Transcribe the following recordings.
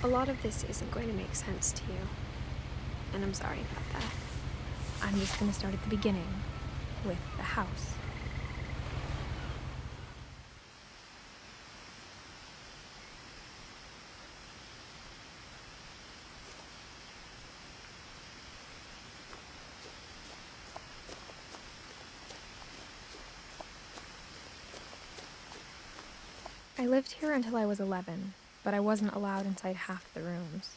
A lot of this isn't going to make sense to you, and I'm sorry about that. I'm just going to start at the beginning, with the house. I lived here until I was 11, but I wasn't allowed inside half the rooms.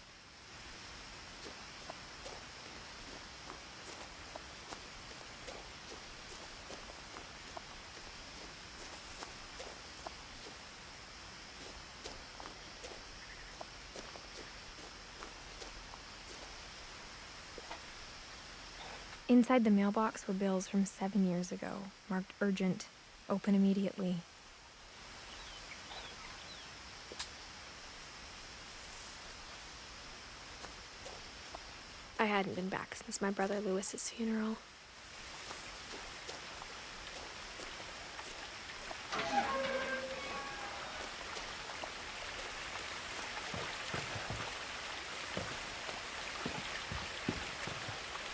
Inside the mailbox were bills from 7 years ago, marked urgent, open immediately. I hadn't been back since my brother Lewis's funeral.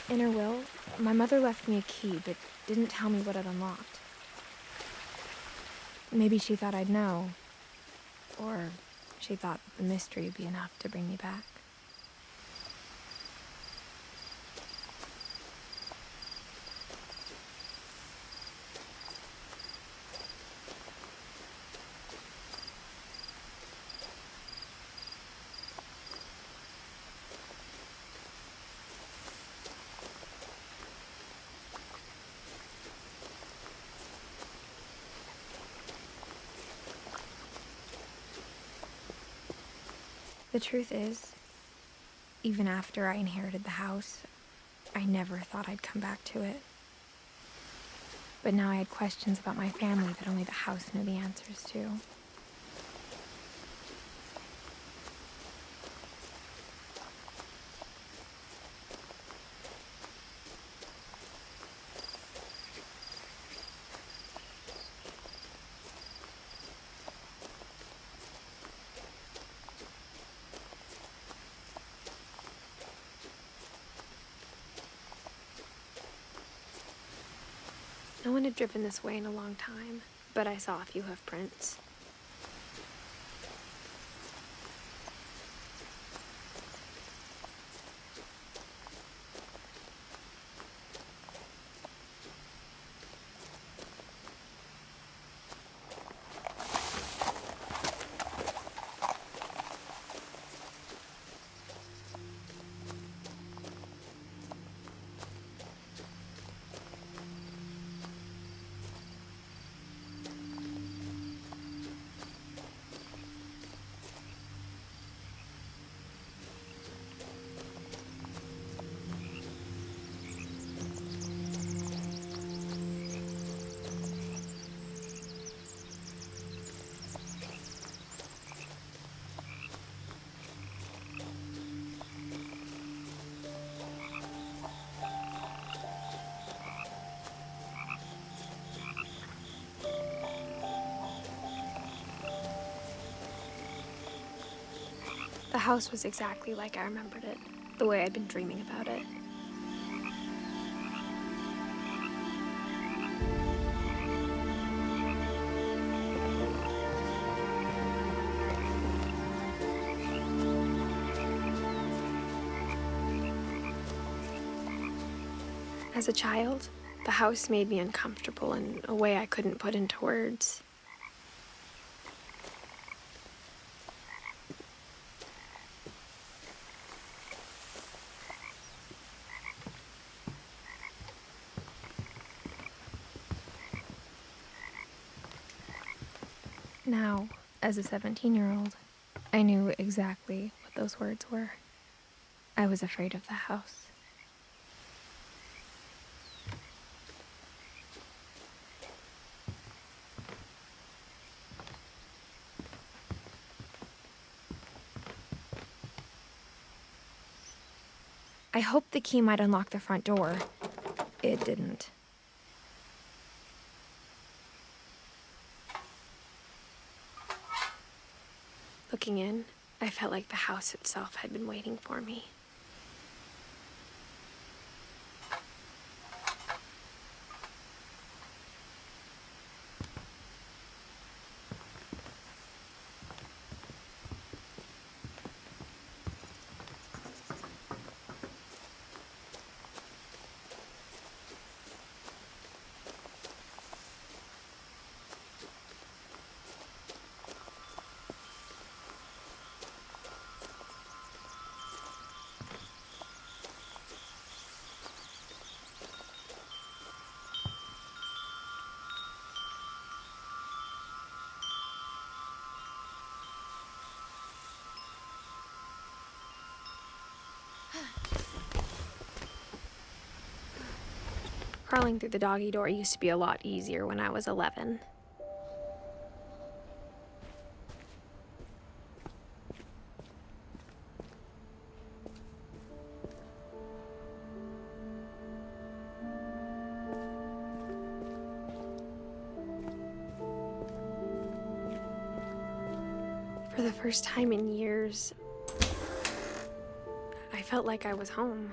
In her will, my mother left me a key, but didn't tell me what it unlocked. Maybe she thought I'd know, or she thought that the mystery would be enough to bring me back. The truth is, even after I inherited the house, I never thought I'd come back to it. But now I had questions about my family that only the house knew the answers to. No one had driven this way in a long time, but I saw a few hoof prints. The house was exactly like I remembered it, the way I'd been dreaming about it. As a child, the house made me uncomfortable in a way I couldn't put into words. Now, as a 17-year-old, I knew exactly what those words were. I was afraid of the house. I hoped the key might unlock the front door. It didn't. Looking in, I felt like the house itself had been waiting for me. Crawling through the doggy door used to be a lot easier when I was 11. For the first time in years, I felt like I was home.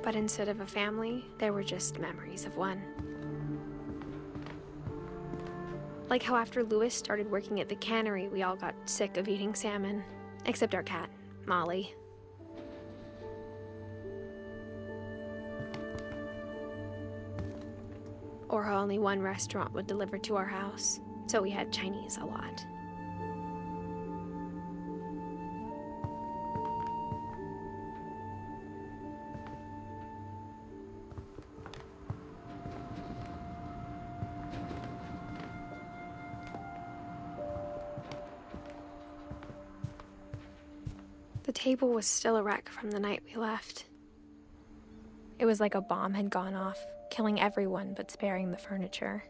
But instead of a family, there were just memories of one. Like how after Louis started working at the cannery, we all got sick of eating salmon. Except our cat, Molly. Or how only one restaurant would deliver to our house, so we had Chinese a lot. The table was still a wreck from the night we left. It was like a bomb had gone off, killing everyone but sparing the furniture.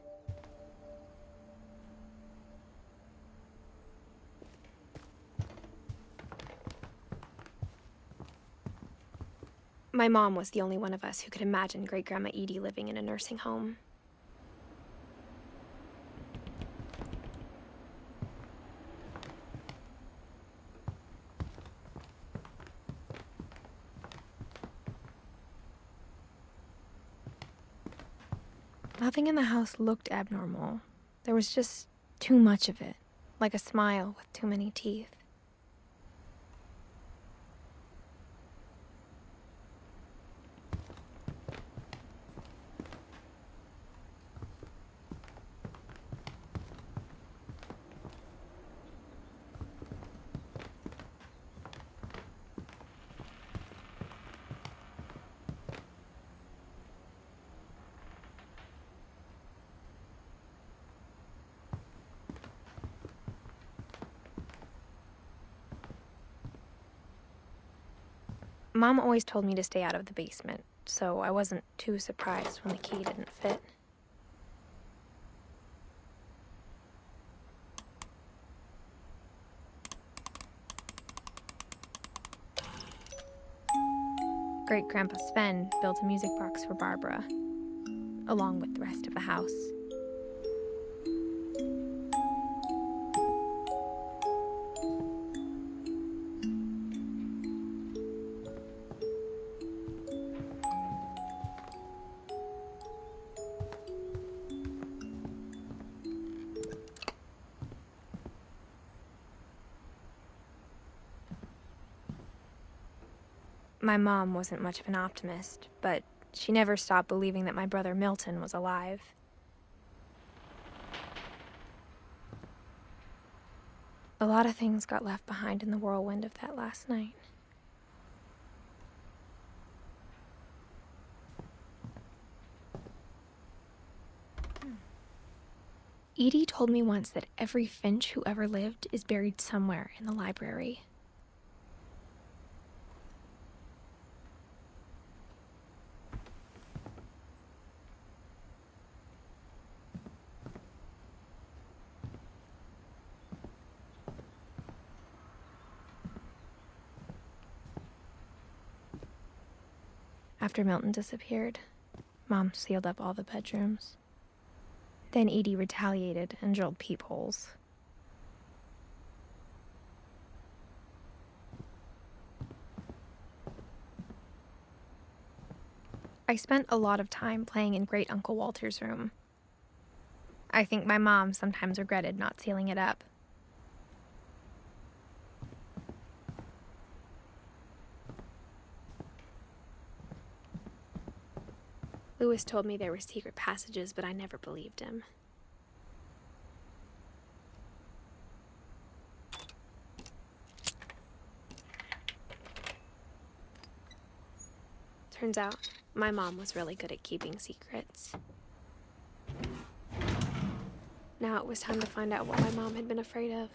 My mom was the only one of us who could imagine Great-Grandma Edie living in a nursing home. Nothing in the house looked abnormal. There was just too much of it, like a smile with too many teeth. Mom always told me to stay out of the basement, so I wasn't too surprised when the key didn't fit. Great-Grandpa Sven built a music box for Barbara, along with the rest of the house. My mom wasn't much of an optimist, but she never stopped believing that my brother Milton was alive. A lot of things got left behind in the whirlwind of that last night. Edie told me once that every Finch who ever lived is buried somewhere in the library. After Milton disappeared, Mom sealed up all the bedrooms. Then Edie retaliated and drilled peepholes. I spent a lot of time playing in Great Uncle Walter's room. I think my mom sometimes regretted not sealing it up. Lewis told me there were secret passages, but I never believed him. Turns out, my mom was really good at keeping secrets. Now it was time to find out what my mom had been afraid of.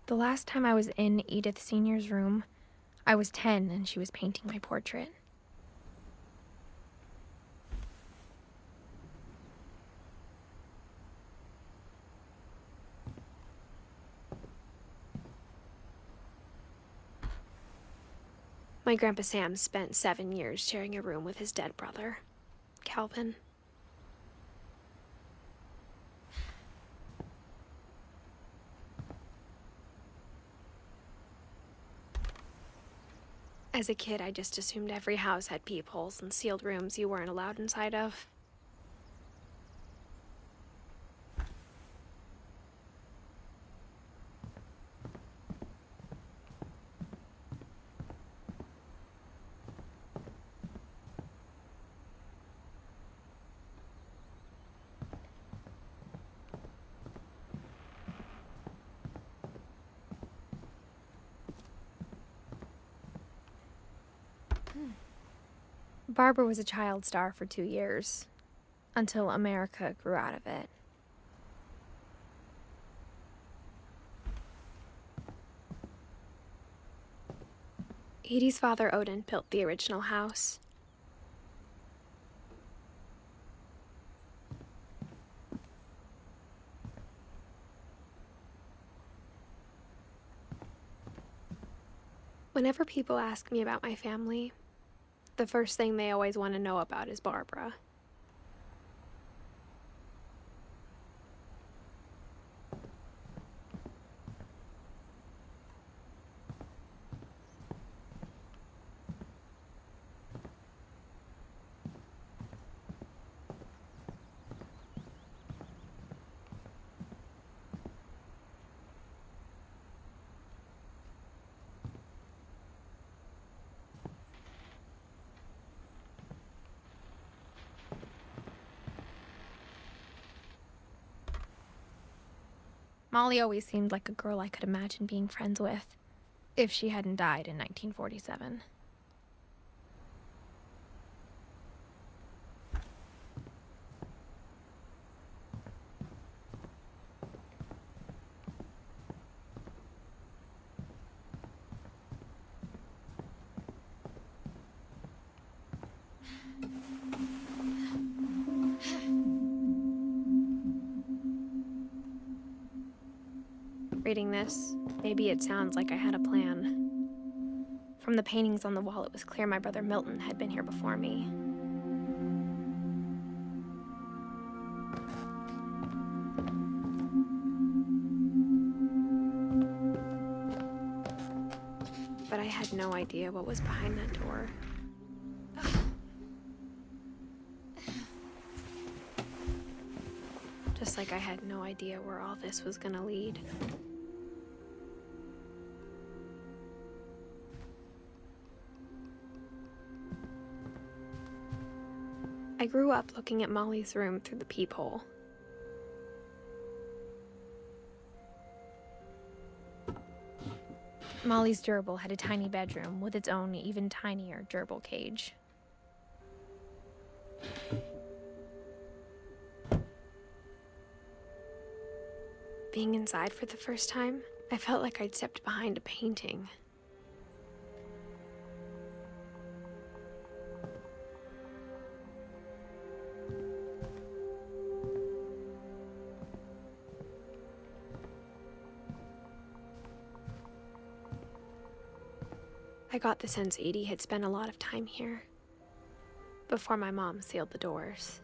The last time I was in Edith Sr.'s room, I was 10 and she was painting my portrait. My Grandpa Sam spent 7 years sharing a room with his dead brother, Calvin. As a kid, I just assumed every house had peepholes and sealed rooms you weren't allowed inside of. Barbara was a child star for 2 years, until America grew out of it. Edie's father, Odin, built the original house. Whenever people ask me about my family, the first thing they always want to know about is Barbara. Molly always seemed like a girl I could imagine being friends with, if she hadn't died in 1947. Reading this, maybe it sounds like I had a plan. From the paintings on the wall, it was clear my brother Milton had been here before me. But I had no idea what was behind that door. Just like I had no idea where all this was gonna lead. I grew up looking at Molly's room through the peephole. Molly's gerbil had a tiny bedroom with its own even tinier gerbil cage. Being inside for the first time, I felt like I'd stepped behind a painting. I got the sense Edie had spent a lot of time here, before my mom sealed the doors.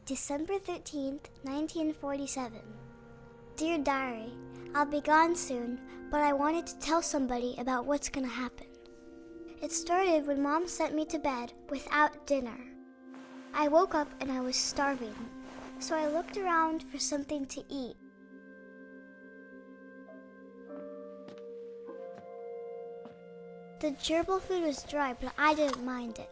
December 13th, 1947. Dear Diary, I'll be gone soon, but I wanted to tell somebody about what's gonna happen. It started when Mom sent me to bed without dinner. I woke up and I was starving, so I looked around for something to eat. The gerbil food was dry, but I didn't mind it.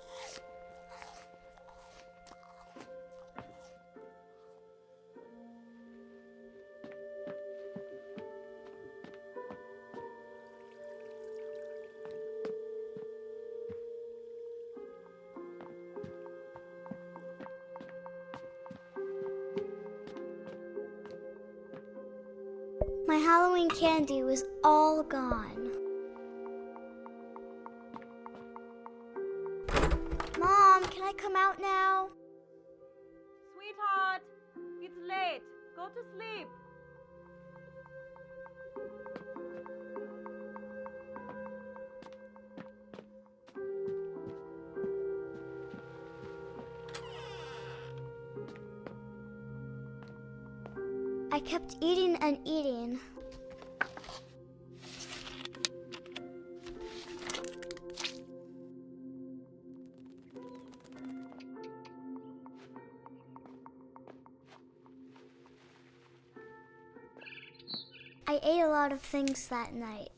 My Halloween candy was all gone. Mom, can I come out now? Sweetheart, it's late. Go to sleep. I kept eating and eating. I ate a lot of things that night.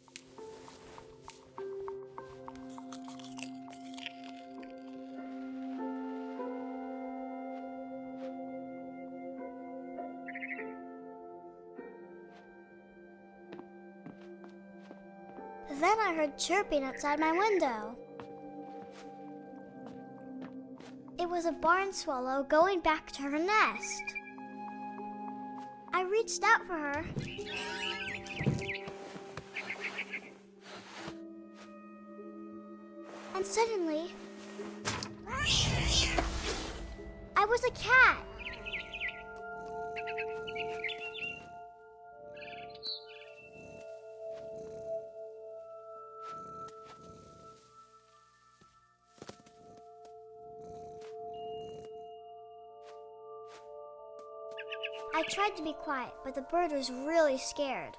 Then I heard chirping outside my window. It was a barn swallow going back to her nest. I reached out for her. And suddenly, I was a cat. I tried to be quiet, but the bird was really scared.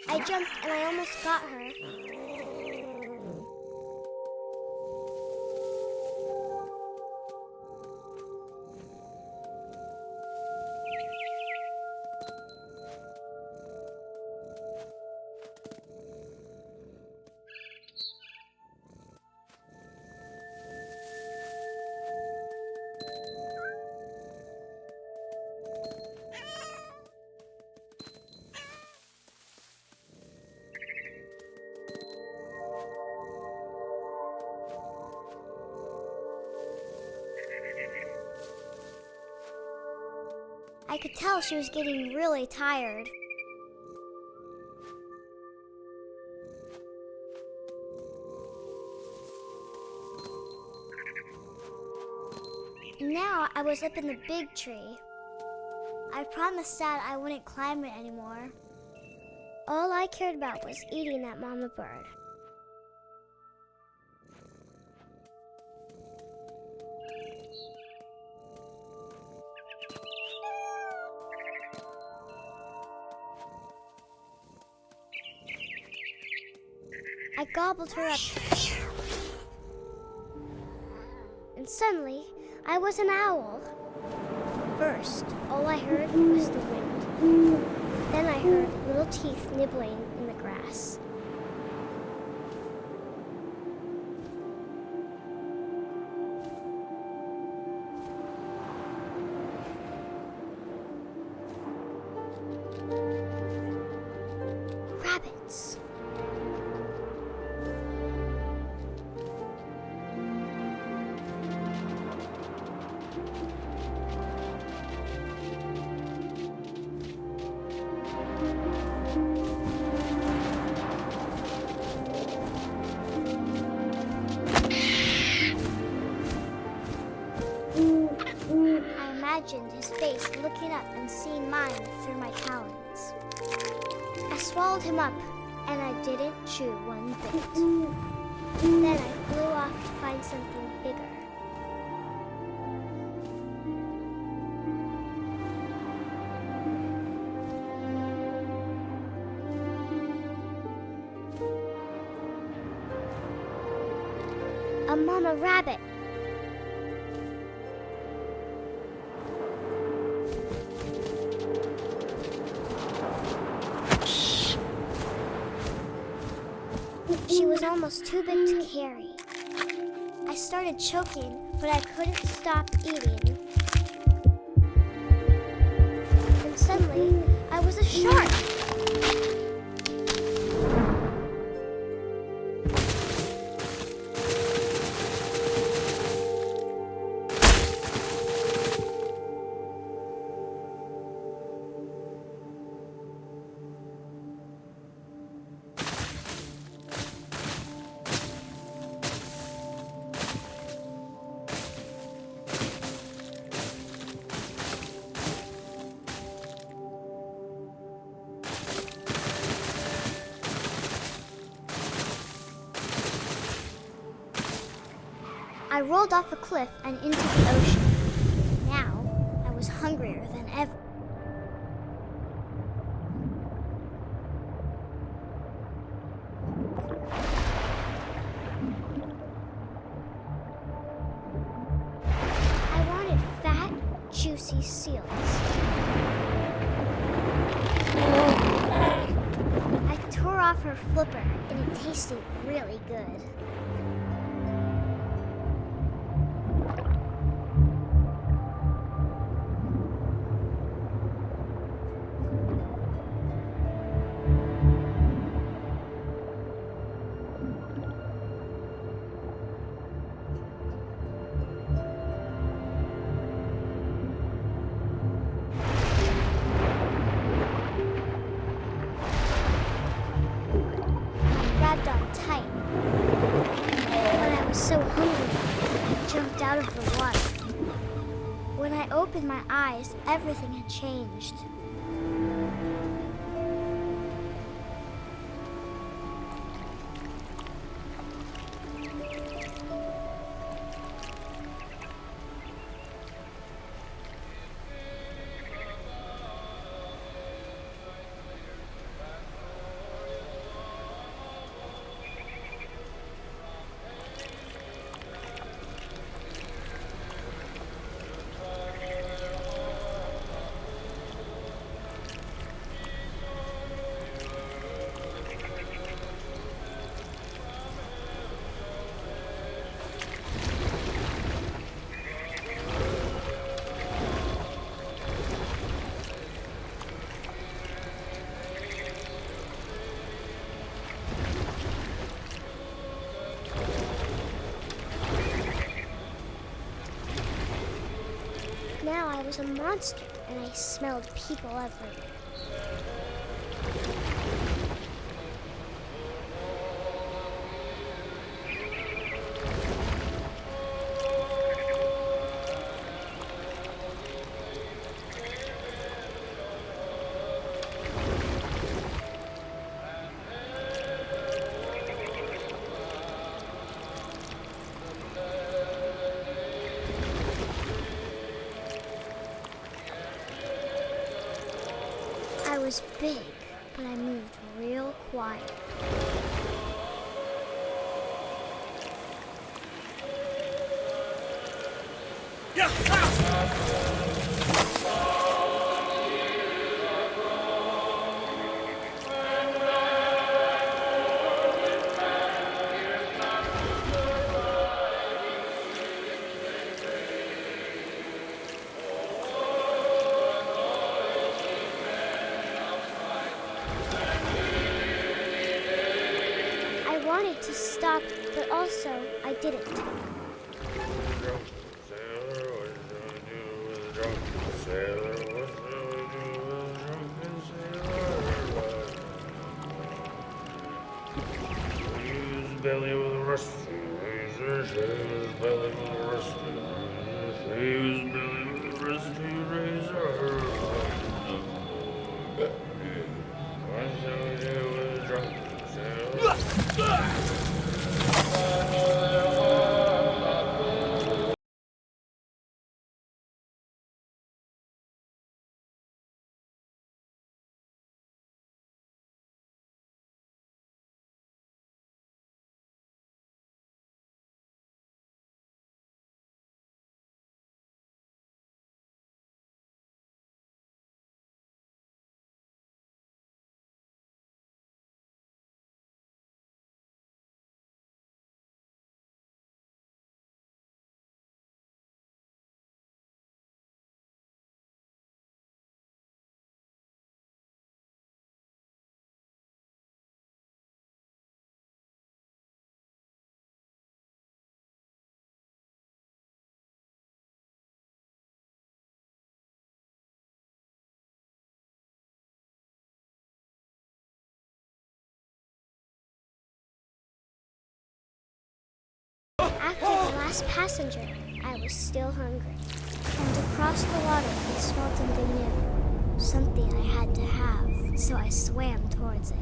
I jumped and I almost got her. I could tell she was getting really tired. now I was up in the big tree. I promised Dad I wouldn't climb it anymore. All I cared about was eating that mama bird. I gobbled her up. And suddenly, I was an owl. First, all I heard was the wind. Then I heard little teeth nibbling in the grass. Rabbits. I imagined his face looking up and seeing mine through my talons. I swallowed him up, and I didn't chew one bit. Then I flew off to find something bigger. A mama rabbit. She was almost too big to carry. I started choking, but I couldn't stop eating. And suddenly, I was a shark. I rolled off a cliff and into the ocean. Now, I was hungrier than ever. I wanted fat, juicy seals. I tore off her flipper, and it tasted really good. So hungry, I jumped out of the water. When I opened my eyes, everything had changed. Now I was a monster, and I smelled people everywhere. was big, but I moved real quiet. I wanted to stop, but also I didn't. Belly with a rusty razor, his belly with a rusty razor, his belly with a rusty razor. What shall we do with a drunken sailor? After the last passenger, I was still hungry. And across the water, I smelled something new. Something I had to have, so I swam towards it.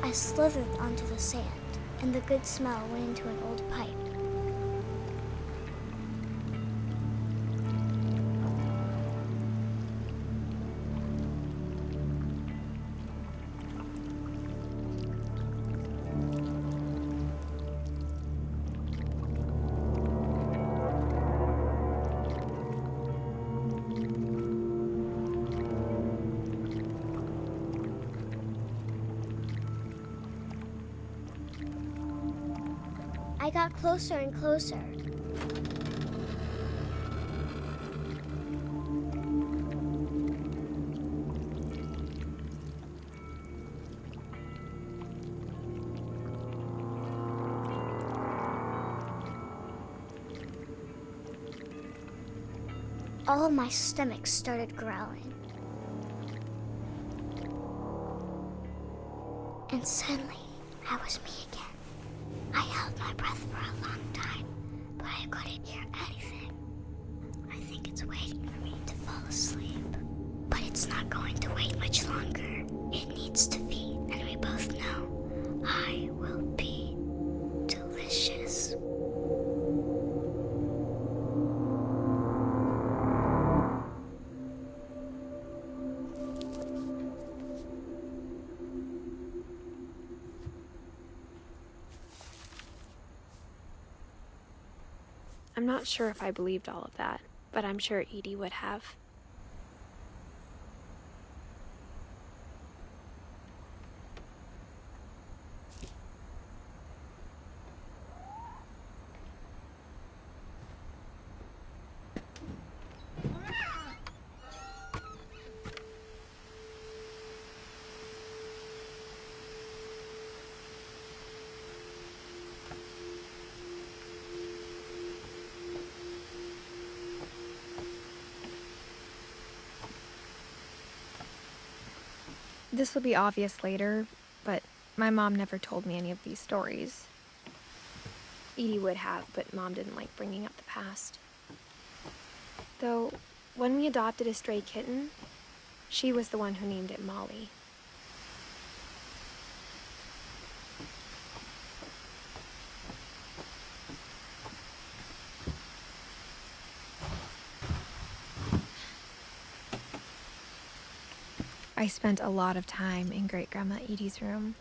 I slithered onto the sand, and the good smell went into an old pipe. I got closer and closer. All of my stomach started growling. And suddenly, I was me again. I held my breath for a long time, but I couldn't hear anything. I think it's waiting for me to fall asleep. But it's not going to wait much longer. It needs to feed, and we both know I will be delicious. I'm not sure if I believed all of that, but I'm sure Edie would have. This will be obvious later, but my mom never told me any of these stories. Edie would have, but Mom didn't like bringing up the past. Though, when we adopted a stray kitten, she was the one who named it Molly. I spent a lot of time in Great-Grandma Edie's room.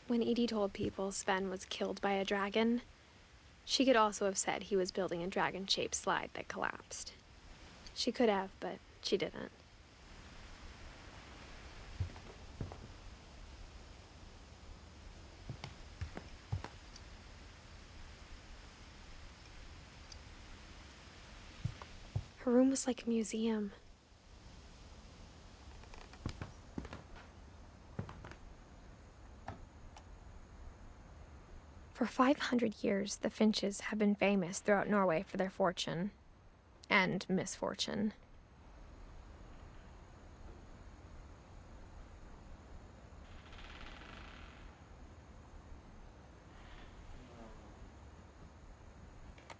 When Edie told people Sven was killed by a dragon, she could also have said he was building a dragon-shaped slide that collapsed. She could have, but she didn't. Her room was like a museum. For 500 years, the Finches have been famous throughout Norway for their fortune and misfortune.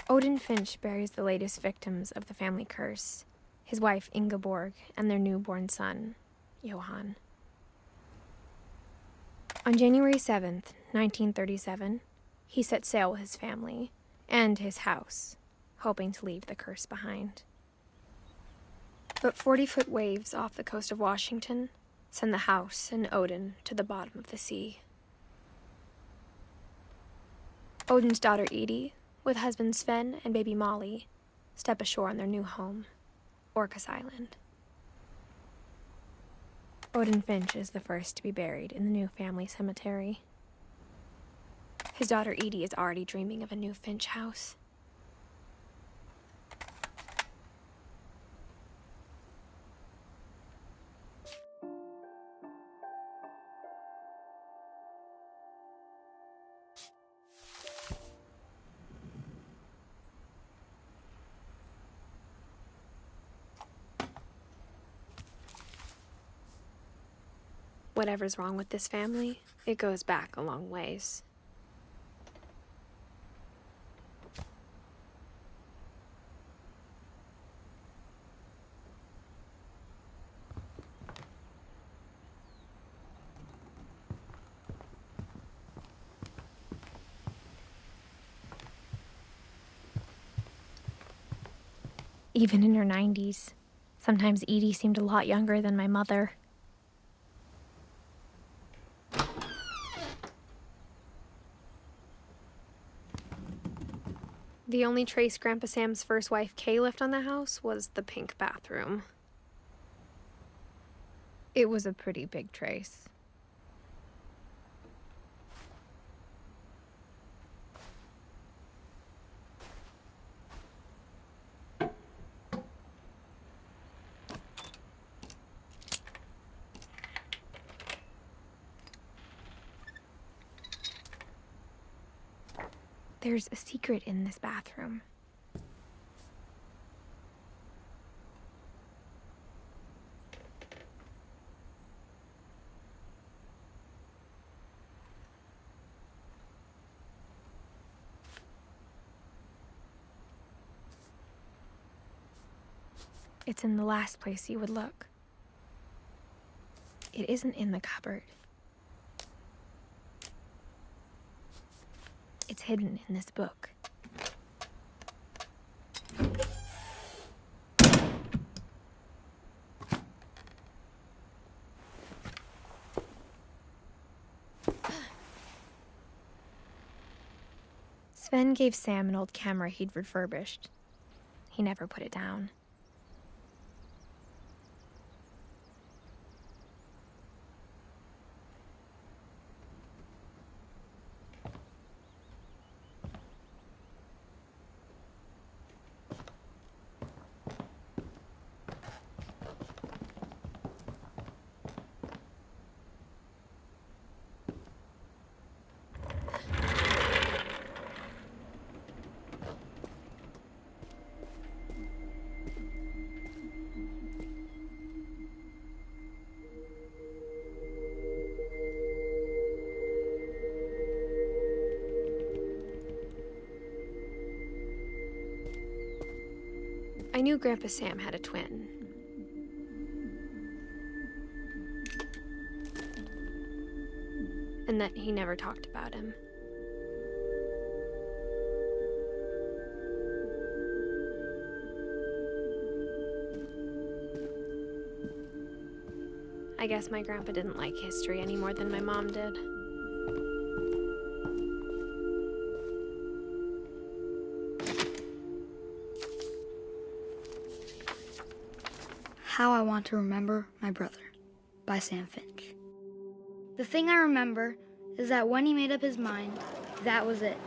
Odin Finch buries the latest victims of the family curse, his wife Ingeborg and their newborn son, Johan. On January 7th, 1937, he set sail with his family and his house, hoping to leave the curse behind. But 40-foot waves off the coast of Washington send the house and Odin to the bottom of the sea. Odin's daughter Edie, with husband Sven and baby Molly, step ashore on their new home, Orcas Island. Odin Finch is the first to be buried in the new family cemetery. His daughter Edie is already dreaming of a new Finch house. Whatever's wrong with this family, it goes back a long ways. Even in her 90s, sometimes Edie seemed a lot younger than my mother. The only trace Grandpa Sam's first wife Kay left on the house was the pink bathroom. It was a pretty big trace. There's a secret in this bathroom. It's in the last place you would look. It isn't in the cupboard. It's hidden in this book. Sven gave Sam an old camera he'd refurbished. He never put it down. I knew Grandpa Sam had a twin. And that he never talked about him. I guess my grandpa didn't like history any more than my mom did. How I Want to Remember My Brother by Sam Finch. The thing I remember is that when he made up his mind, that was it.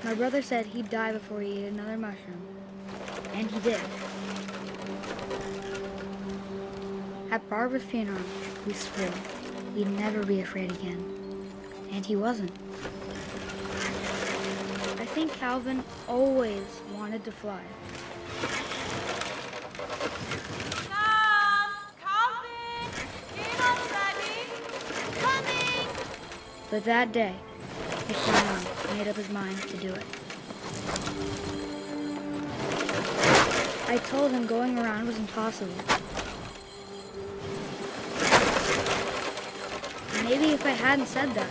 My brother said he'd die before he ate another mushroom, and he did. At Barbara's funeral, we swore we'd never be afraid again, and he wasn't. I think Calvin always wanted to fly. Calvin! Dinner's ready! Coming! But that day, he finally made up his mind to do it. I told him going around was impossible. Maybe if I hadn't said that,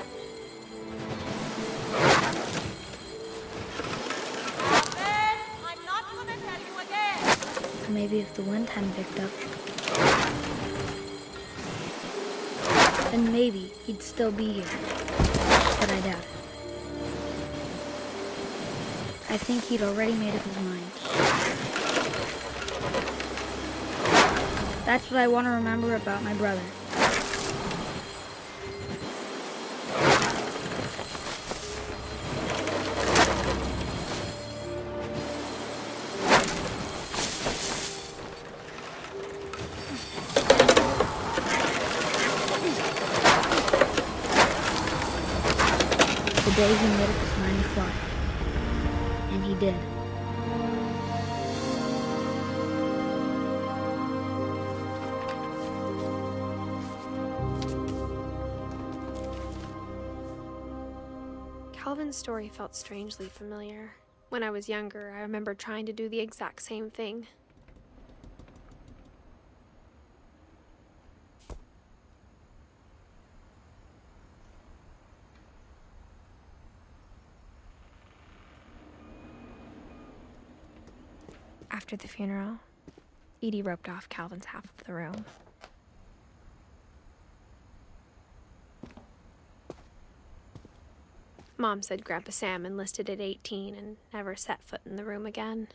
I'm not gonna tell you again! or maybe if the wind hadn't picked up, then maybe he'd still be here. But I doubt it. I think he'd already made up his mind. That's what I want to remember about my brother. The day he made up his mind to fly. And he did. Calvin's story felt strangely familiar. When I was younger, I remember trying to do the exact same thing. After the funeral, Edie roped off Calvin's half of the room. Mom said Grandpa Sam enlisted at 18 and never set foot in the room again.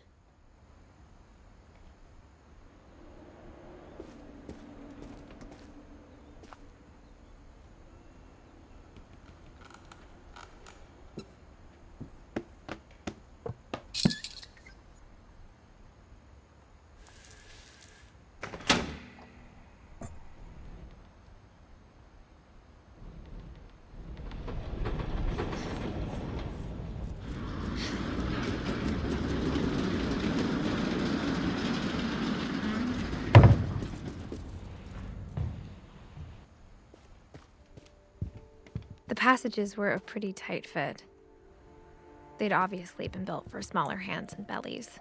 The passages were a pretty tight fit. They'd obviously been built for smaller hands and bellies.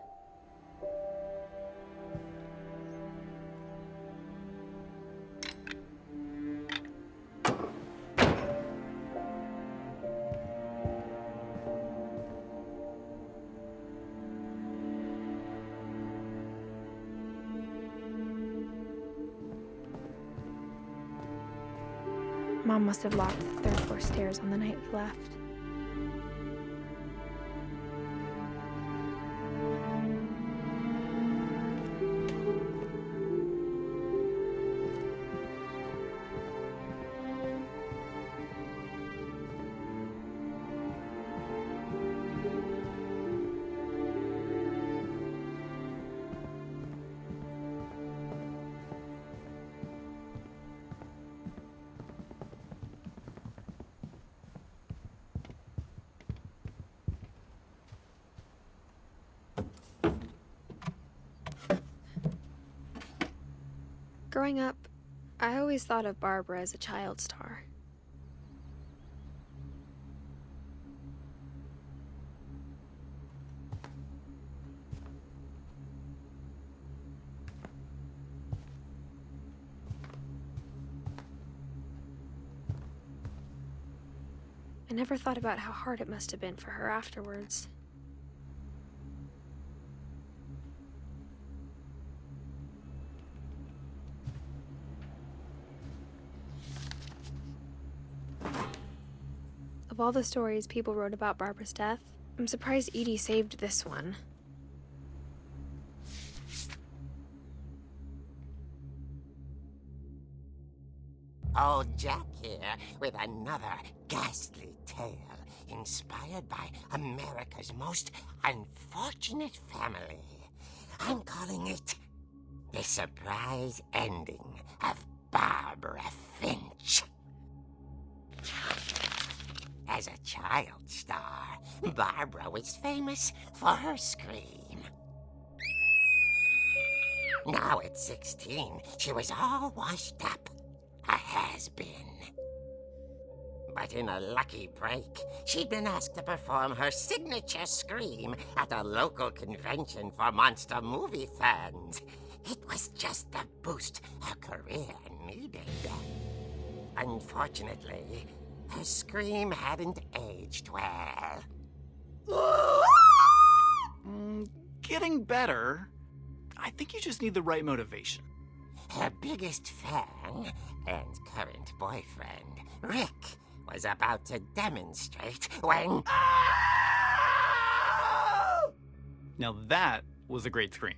Mom must have locked the third floor stairs on the night we left. Growing up, I always thought of Barbara as a child star. I never thought about how hard it must have been for her afterwards. Of all the stories people wrote about Barbara's death, I'm surprised Edie saved this one. Old Jack here with another ghastly tale inspired by America's most unfortunate family. I'm calling it The Surprise Ending of Barbara Finch. As a child star, Barbara was famous for her scream. Now at 16, she was all washed up. A has-been. But in a lucky break, she'd been asked to perform her signature scream at a local convention for monster movie fans. It was just the boost her career needed. Unfortunately, her scream hadn't aged well. Getting better. I think you just need the right motivation. Her biggest fan and current boyfriend, Rick, was about to demonstrate when... Now that was a great scream.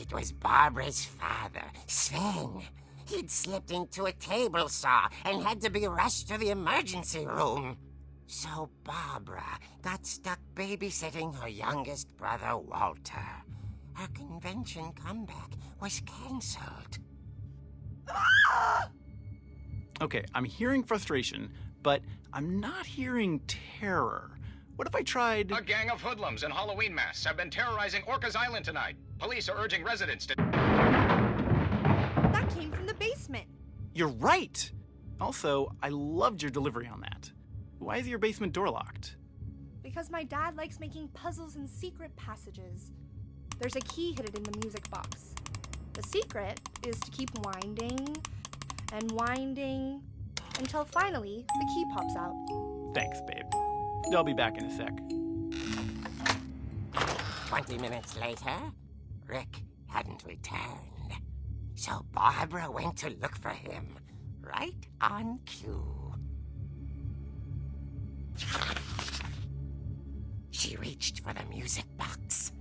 It was Barbara's father, Sven. He'd slipped into a table saw and had to be rushed to the emergency room. So Barbara got stuck babysitting her youngest brother, Walter. Her convention comeback was cancelled. Okay, I'm hearing frustration, but I'm not hearing terror. What if I tried... A gang of hoodlums in Halloween masks have been terrorizing Orcas Island tonight. Police are urging residents to... That came from the basement. You're right! Also, I loved your delivery on that. Why is your basement door locked? Because my dad likes making puzzles and secret passages. There's a key hidden in the music box. The secret is to keep winding and winding until finally the key pops out. Thanks, babe. I'll be back in a sec. 20 minutes later, Rick hadn't returned. So Barbara went to look for him, right on cue. She reached for the music box.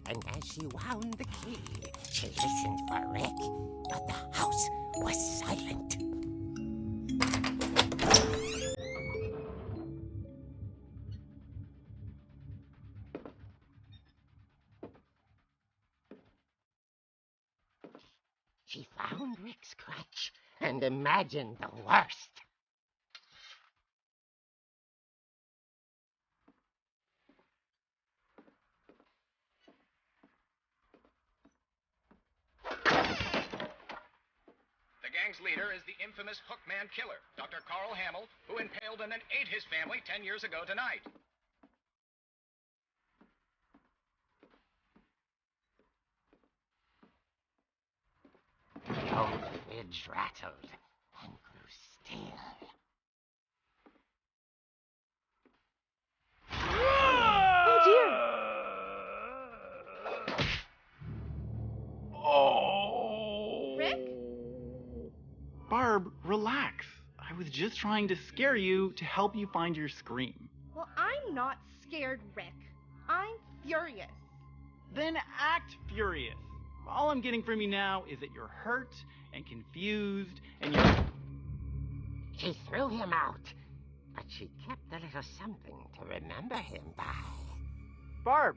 And as she wound the key, she listened for Rick, but the house was silent. She found Rick's crutch and imagined the worst. The gang's leader is the infamous Hookman killer, Dr. Carl Hamill, who impaled and then ate his family 10 years ago tonight. The old fridge rattled and grew still. Oh dear! Oh! Rick? Barb, relax. I was just trying to scare you to help you find your scream. Well, I'm not scared, Rick. I'm furious. Then act furious. All I'm getting from you now is that you're hurt and confused and you're... She threw him out, but she kept a little something to remember him by. Barb,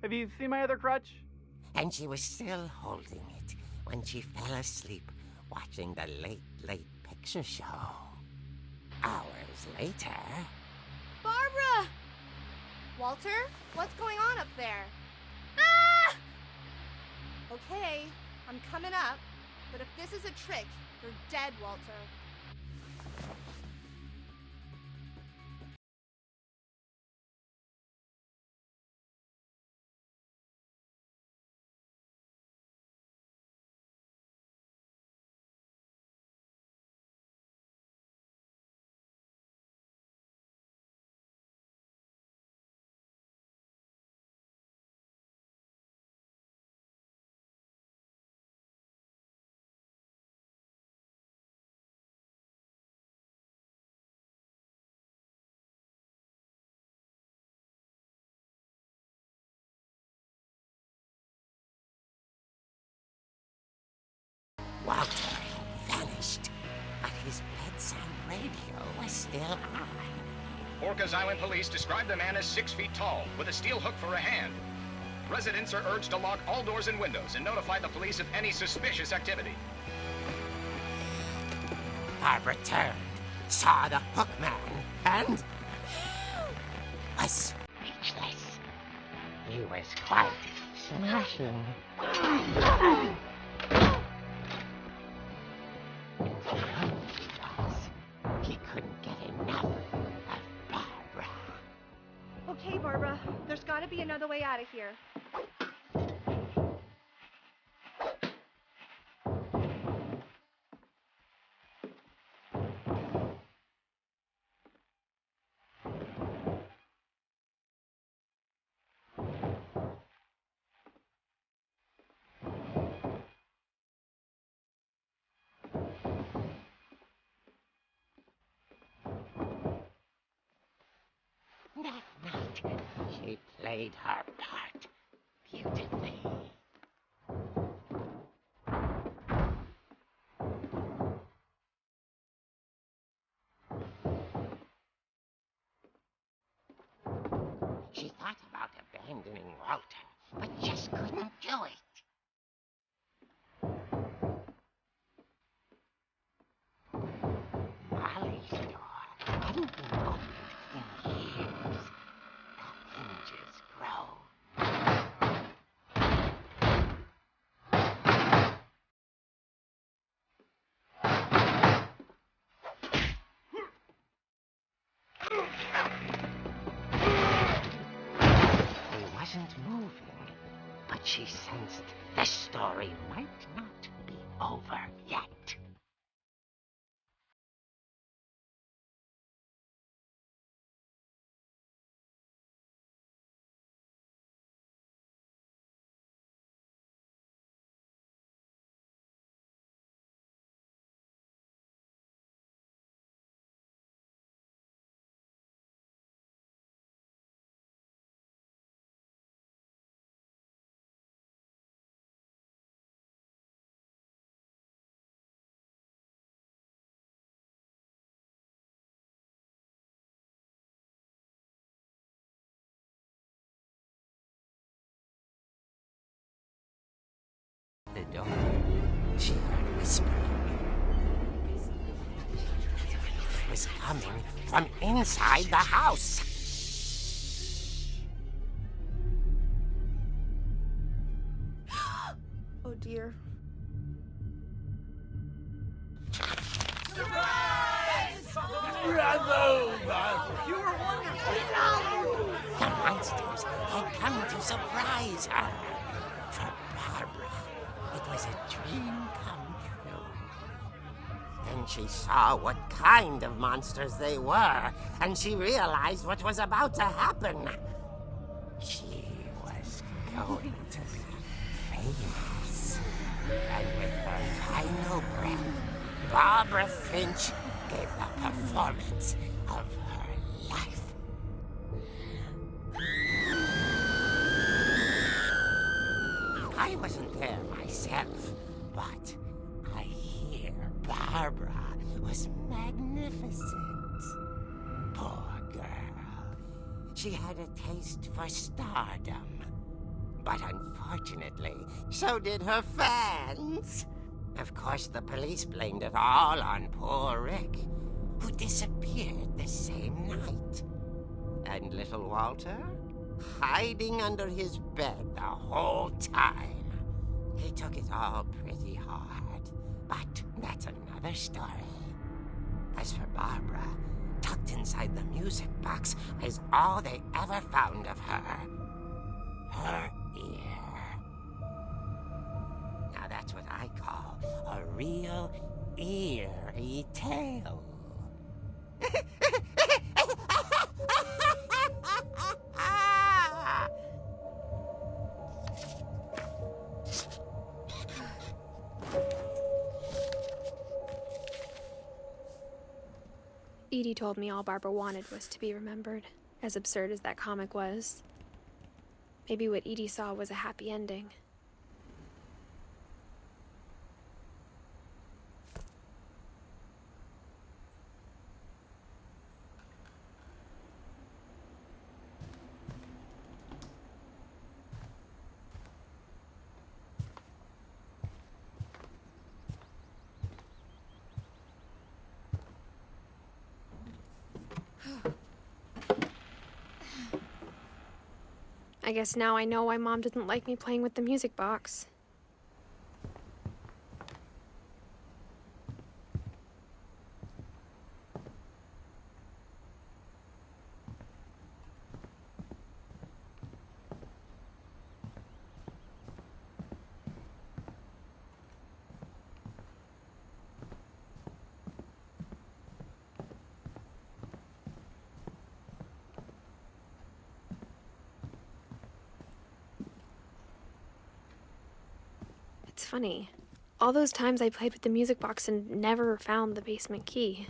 have you seen my other crutch? And she was still holding it when she fell asleep watching the late picture show. Hours later... Barbara! Walter, what's going on up there? Okay, I'm coming up, but if this is a trick, you're dead, Walter. Walter had vanished, but his bedside radio was still on. Orcas Island police describe the man as 6 feet tall, with a steel hook for a hand. Residents are urged to lock all doors and windows and notify the police of any suspicious activity. Barbara turned, saw the hook man, and was speechless. He was quite smashing. He couldn't get enough of Barbara. Okay, Barbara, there's gotta be another way out of here. That night, she played her part beautifully. She thought about abandoning Walter, but just couldn't do it. Molly's door hadn't been opened in years. The hinges grow. He wasn't moving, but she sensed the story might not be over yet. The door, she heard whispering. It was coming from inside the house. Oh dear. The monsters had come to surprise her. For Barbara, it was a dream come true. Then she saw what kind of monsters they were, and she realized what was about to happen. She was going to be famous. And with her final breath, Barbara Finch gave the performance of her life. I wasn't there myself, but I hear Barbara was magnificent. Poor girl. She had a taste for stardom. But unfortunately, so did her fans. Of course, the police blamed it all on poor Rick, who disappeared the same night. And little Walter? Hiding under his bed the whole time. He took it all pretty hard, but that's another story. As for Barbara, tucked inside the music box is all they ever found of her. Her ear. Now that's what I call a real eerie tale. Edie told me all Barbara wanted was to be remembered, as absurd as that comic was. Maybe what Edie saw was a happy ending. I guess now I know why Mom didn't like me playing with the music box. It's funny. All those times I played with the music box and never found the basement key.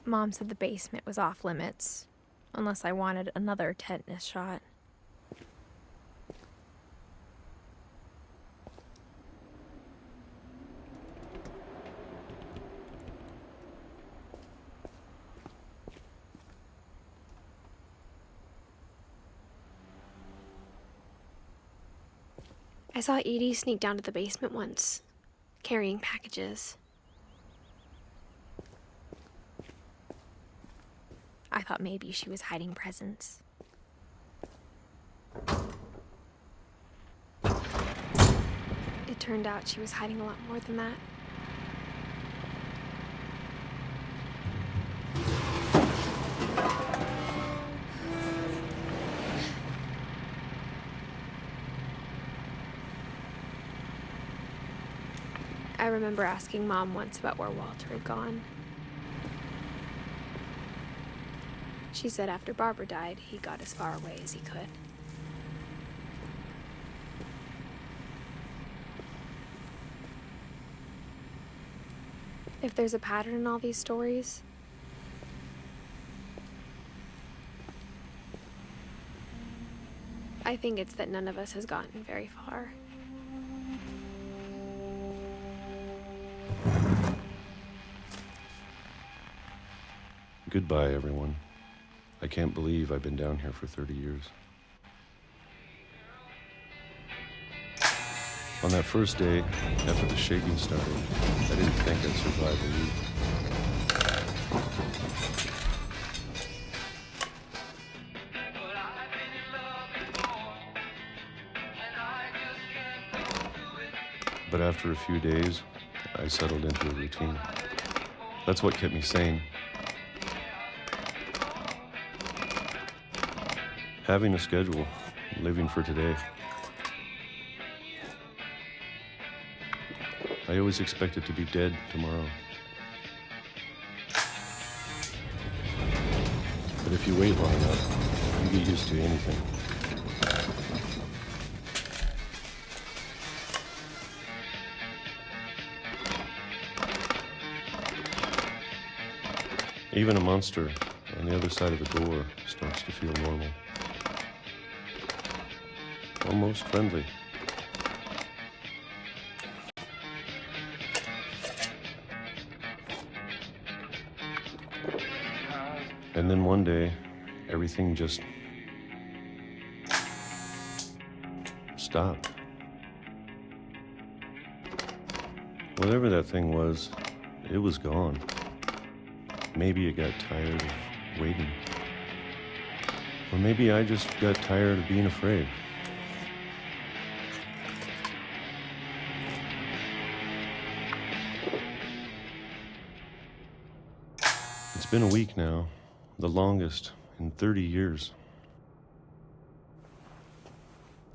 Mom said the basement was off limits, unless I wanted another tetanus shot. I saw Edie sneak down to the basement once, carrying packages. I thought maybe she was hiding presents. It turned out she was hiding a lot more than that. I remember asking Mom once about where Walter had gone. She said after Barbara died, he got as far away as he could. If there's a pattern in all these stories, I think it's that none of us has gotten very far. Goodbye, everyone. I can't believe I've been down here for 30 years. On that first day, after the shaking started, I didn't think I'd survive a week. But after a few days, I settled into a routine. That's what kept me sane. Having a schedule, living for today. I always expected to be dead tomorrow. But if you wait long enough, you get used to anything. Even a monster on the other side of the door starts to feel normal. Almost friendly. And then one day, everything just stopped. Whatever that thing was, it was gone. Maybe it got tired of waiting. Or maybe I just got tired of being afraid. been a week now, the longest in 30 years.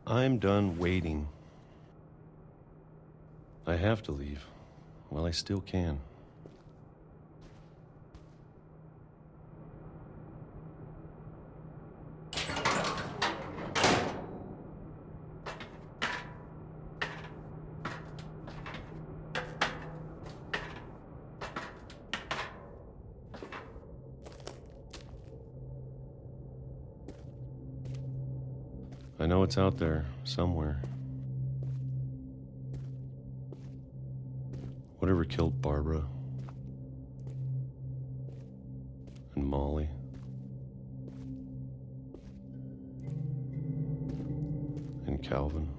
I'm done waiting. I have to leave while I still can. I know it's out there, somewhere. Whatever killed Barbara and Molly. And Calvin.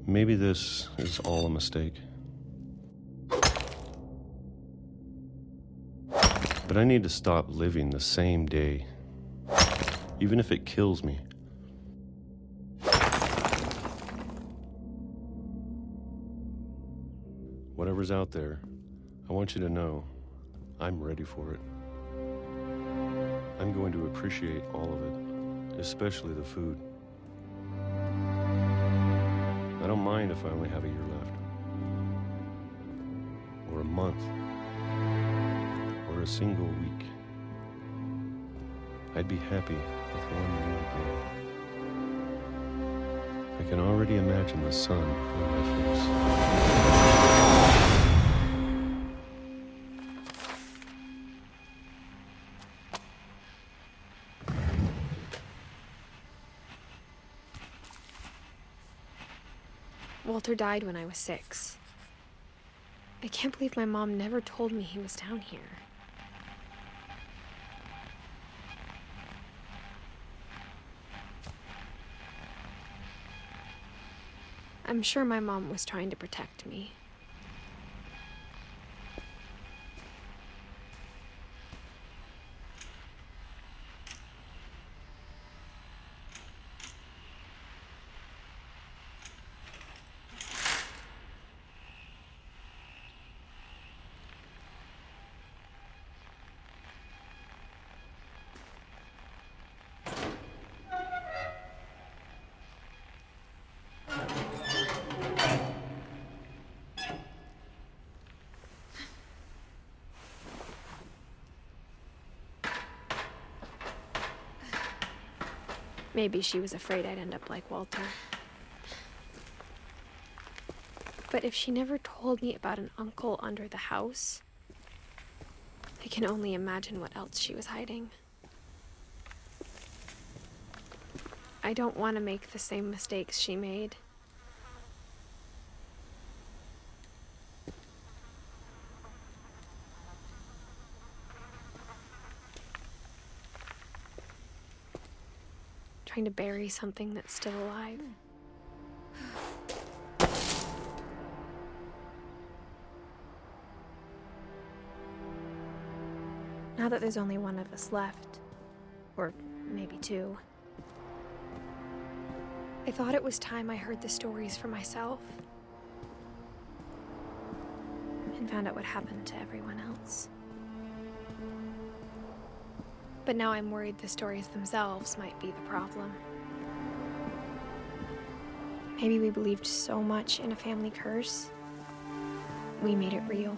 Maybe this is all a mistake. But I need to stop living the same day, even if it kills me. Whatever's out there, I want you to know I'm ready for it. I'm going to appreciate all of it, especially the food. I don't mind if I only have a year left, or a month, or a single week. I'd be happy with one more day. I can already imagine the sun on my face. Walter died when I was 6. I can't believe my mom never told me he was down here. I'm sure my mom was trying to protect me. Maybe she was afraid I'd end up like Walter. But if she never told me about an uncle under the house, I can only imagine what else she was hiding. I don't want to make the same mistakes she made. Trying to bury something that's still alive. Now that there's only one of us left, or maybe two, I thought it was time I heard the stories for myself and found out what happened to everyone else. But now I'm worried the stories themselves might be the problem. Maybe we believed so much in a family curse, we made it real.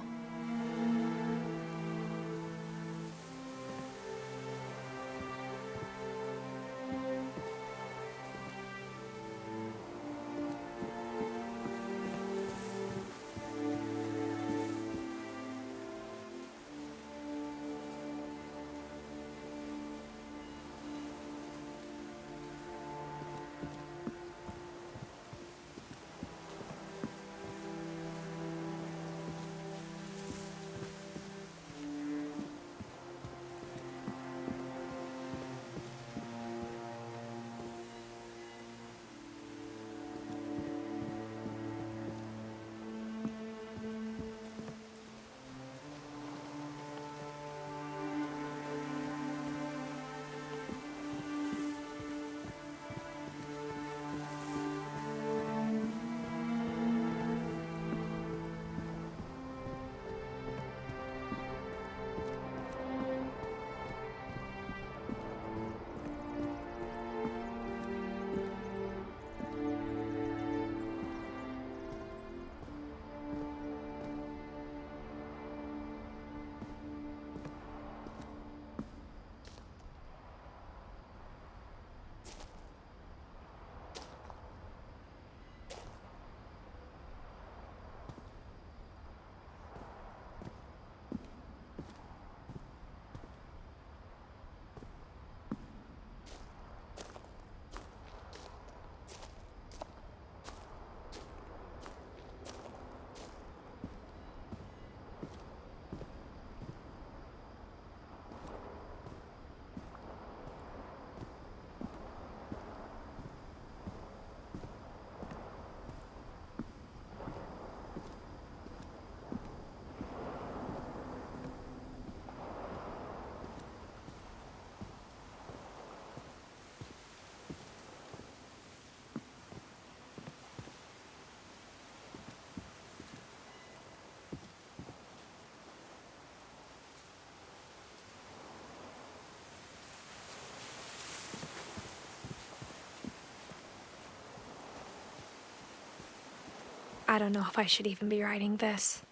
I don't know if I should even be writing this.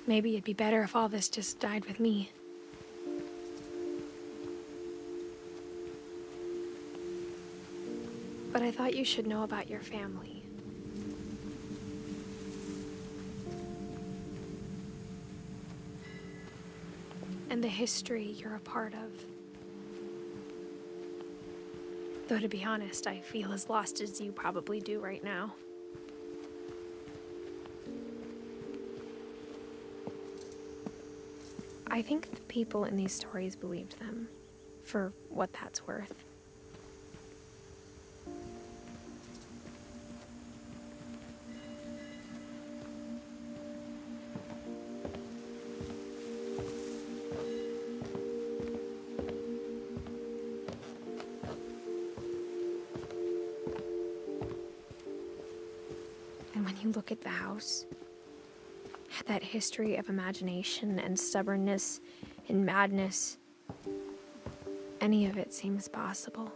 Maybe it'd be better if all this just died with me. But I thought you should know about your family. And the history you're a part of. Though to be honest, I feel as lost as you probably do right now. I think the people in these stories believed them, for what that's worth. And when you look at the house, that history of imagination and stubbornness and madness, any of it seems possible.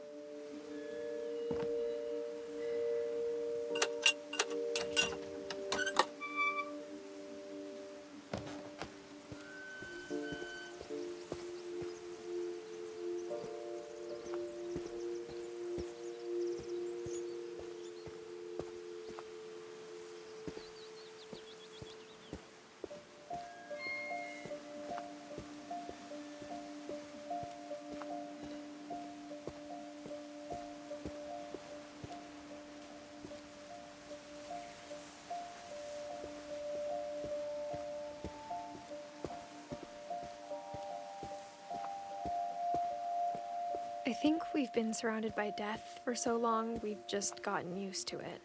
I think we've been surrounded by death for so long, we've just gotten used to it.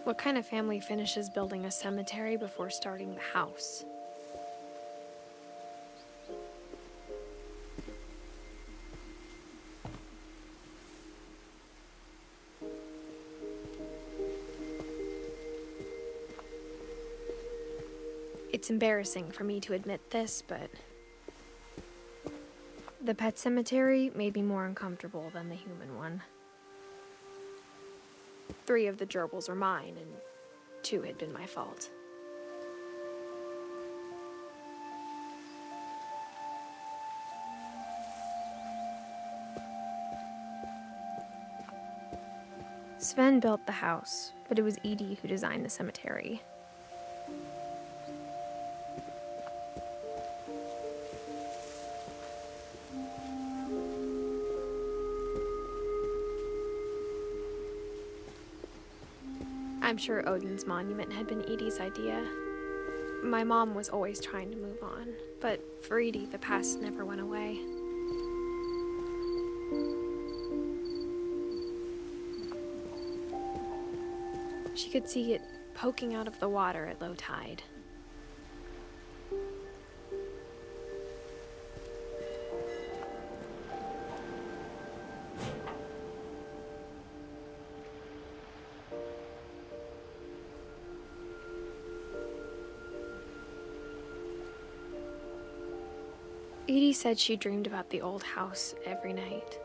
What kind of family finishes building a cemetery before starting the house? It's embarrassing for me to admit this, but the pet cemetery made me more uncomfortable than the human one. 3 of the gerbils were mine, and 2 had been my fault. Sven built the house, but it was Edie who designed the cemetery. I'm sure Odin's monument had been Edie's idea. My mom was always trying to move on, but for Edie, the past never went away. She could see it poking out of the water at low tide. Edie said she dreamed about the old house every night.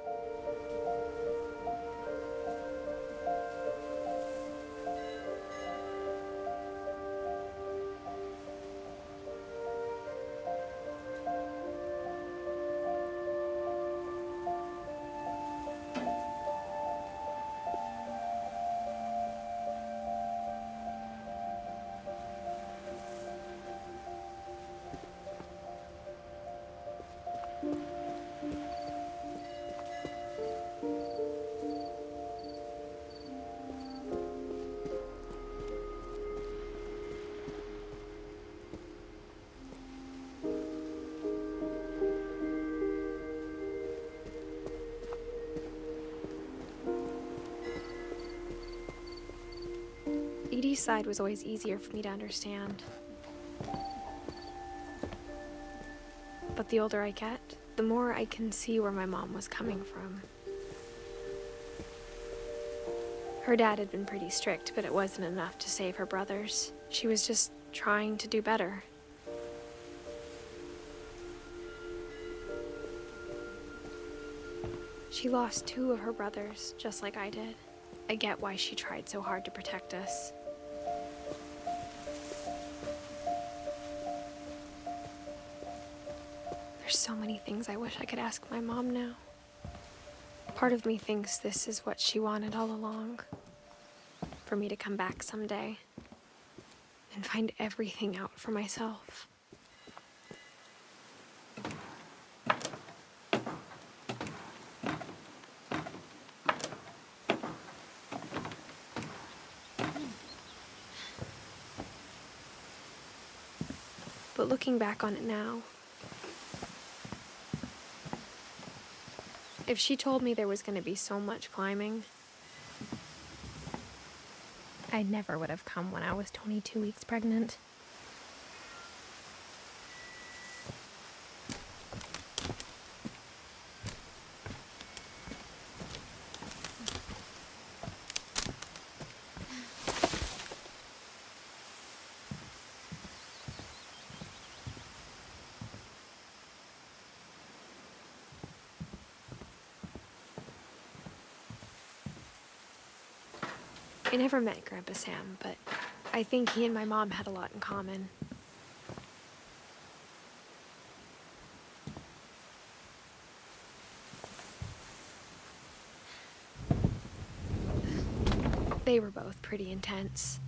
Edie's side was always easier for me to understand. But the older I get, the more I can see where my mom was coming from. Her dad had been pretty strict, but it wasn't enough to save her brothers. She was just trying to do better. She lost 2 of her brothers, just like I did. I get why she tried so hard to protect us. There's so many things I wish I could ask my mom now. Part of me thinks this is what she wanted all along. For me to come back someday and find everything out for myself. But looking back on it now, if she told me there was going to be so much climbing, I never would have come when I was 22 weeks pregnant. I never met Grandpa Sam, but I think he and my mom had a lot in common. They were both pretty intense.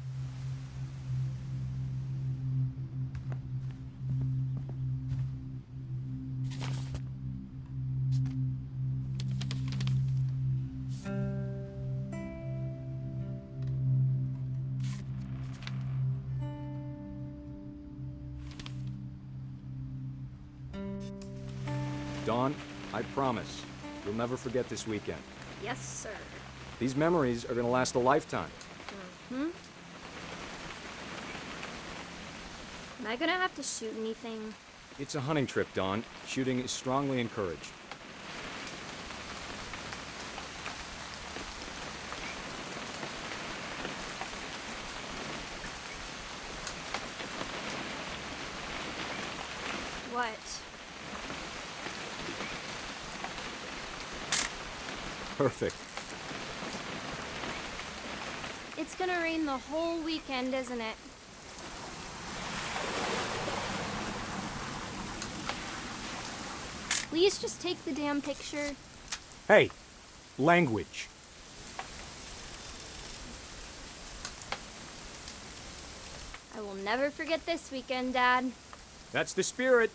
Dawn, I promise, you'll never forget this weekend. Yes, sir. These memories are gonna last a lifetime. Am I gonna have to shoot anything? It's a hunting trip, Dawn. Shooting is strongly encouraged. What? Perfect. It's gonna rain the whole weekend, isn't it? Please just take the damn picture. Hey, language. I will never forget this weekend, Dad. That's the spirit.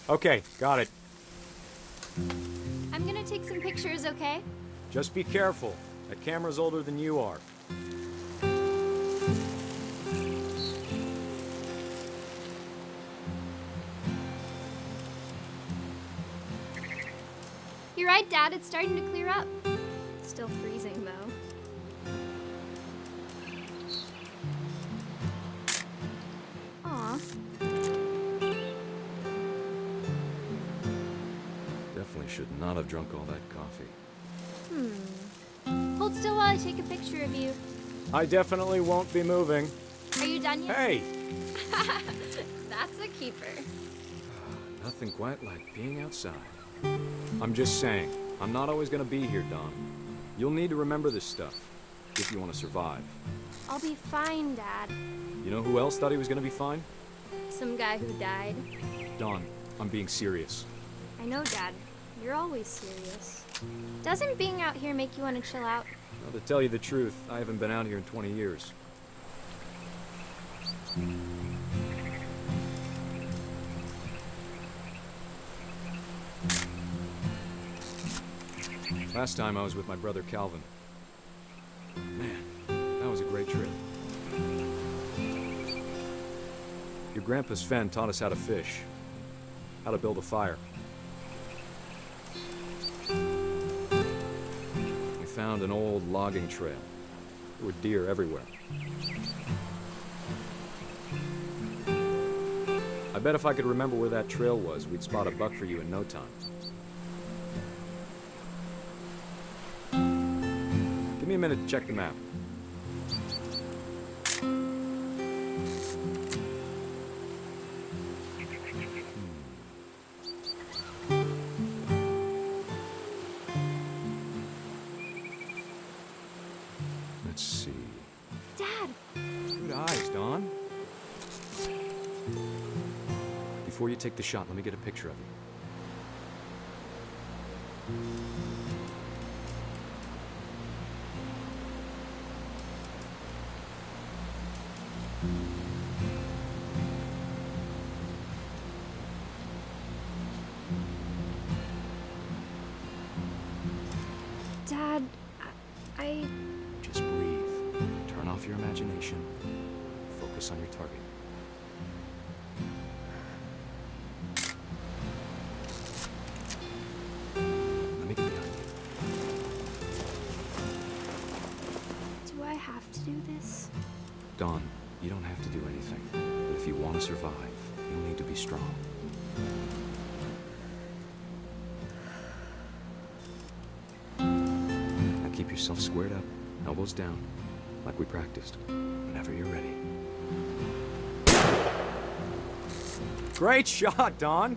Okay, got it. I'm gonna take some pictures, okay? Just be careful. That camera's older than you are. You're right, Dad. It's starting to clear up. It's still freezing, though. Aw. Definitely should not have drunk all that coffee. Hold still while I take a picture of you. I definitely won't be moving. Are you done yet? Hey! That's a keeper. Nothing quite like being outside. I'm just saying, I'm not always gonna be here, Dawn. You'll need to remember this stuff, if you want to survive. I'll be fine, Dad. You know who else thought he was gonna be fine? Some guy who died. Dawn, I'm being serious. I know, Dad. You're always serious. Doesn't being out here make you want to chill out? Well, to tell you the truth, I haven't been out here in 20 years. Last time I was with my brother Calvin. Man, that was a great trip. Your grandpa's Fen taught us how to fish, how to build a fire. We found an old logging trail. There were deer everywhere. I bet if I could remember where that trail was, we'd spot a buck for you in no time. Give me a minute to check the map. Let's see. Dad! Good eyes, Dawn. Before you take the shot, let me get a picture of you. Dad, I... Just breathe. Turn off your imagination. Focus on your target. Let me get behind you. Do I have to do this? Dawn, you don't have to do anything. But if you want to survive, you'll need to be strong. Now keep yourself squared up, elbows down, like we practiced. Whenever you're ready. Great shot, Dawn!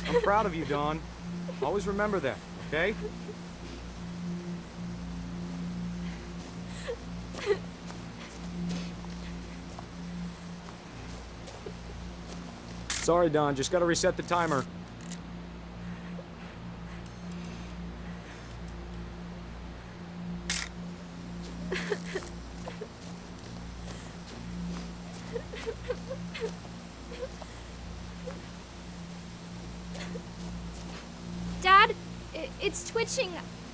I'm proud of you, Dawn. Always remember that, okay? Sorry, Dawn. Just gotta reset the timer. Dad, it's twitching.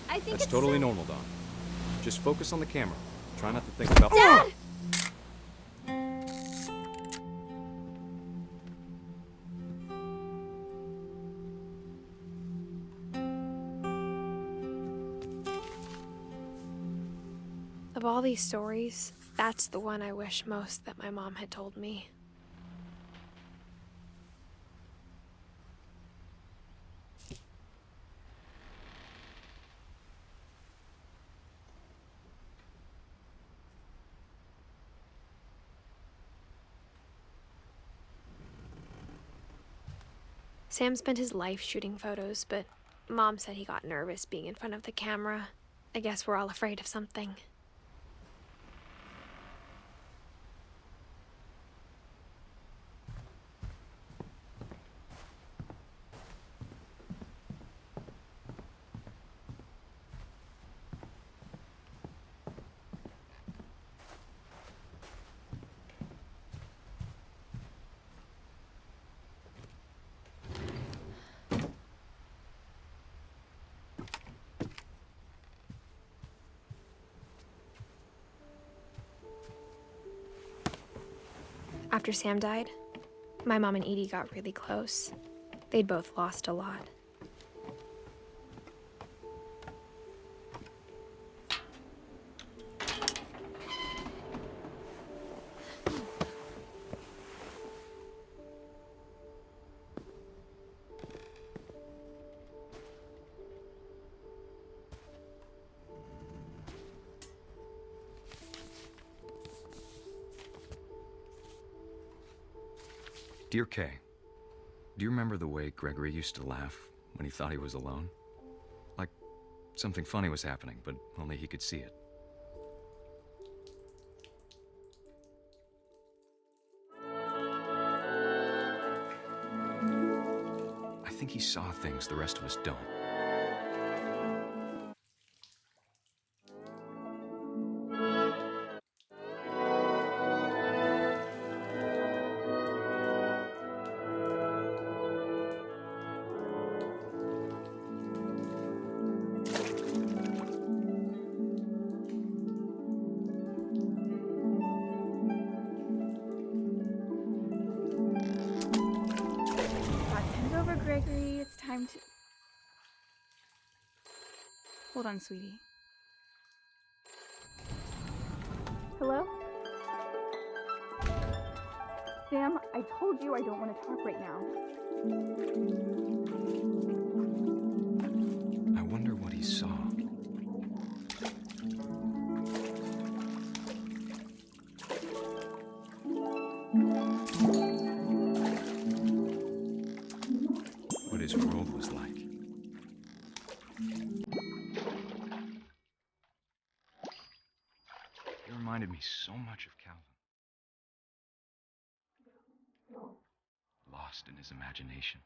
I think That's it's totally normal, Dawn. Just focus on the camera. Try not to think about... Dad! Of all these stories, that's the one I wish most that my mom had told me. Sam spent his life shooting photos, but Mom said he got nervous being in front of the camera. I guess we're all afraid of something. After Sam died, my mom and Edie got really close. They'd both lost a lot. Dear Kay, do you remember the way Gregory used to laugh when he thought he was alone? Like something funny was happening, but only he could see it. I think he saw things the rest of us don't. Gregory, it's time to... Hold on, sweetie. Hello? Sam, I told you I don't want to talk right now. I wonder what he saw. world was like. He reminded me so much of Calvin. Lost in his imagination.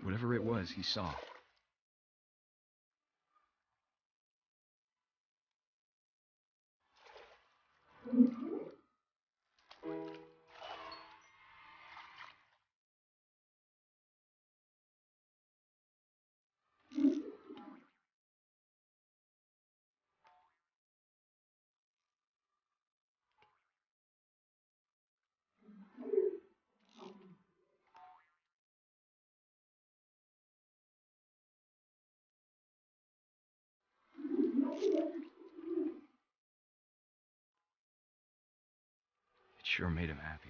Whatever it was, he saw. It sure made him happy.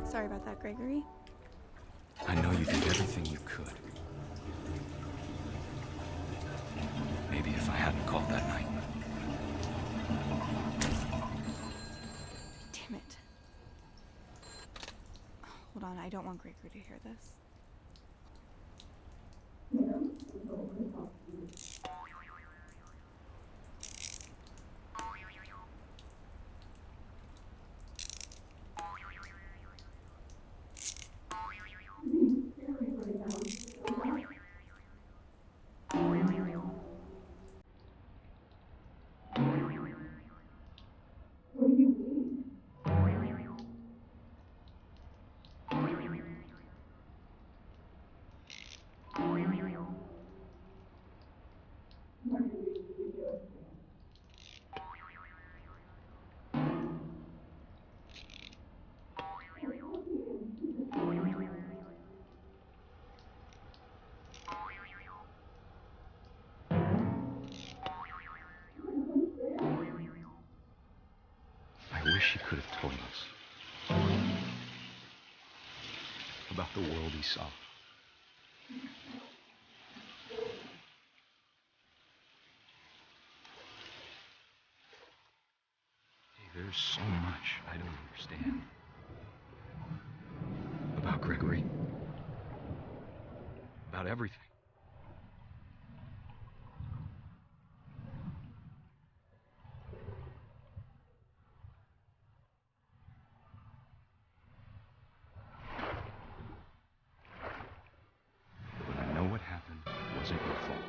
Sorry about that, Gregory. I know you did everything you could. Maybe if I hadn't called that night. Damn it. Hold on, I don't want Gregory to hear this. I wish he could have told us about the world he saw. Hey, there's so much I don't understand. About Gregory. About everything. But I know what happened wasn't your fault.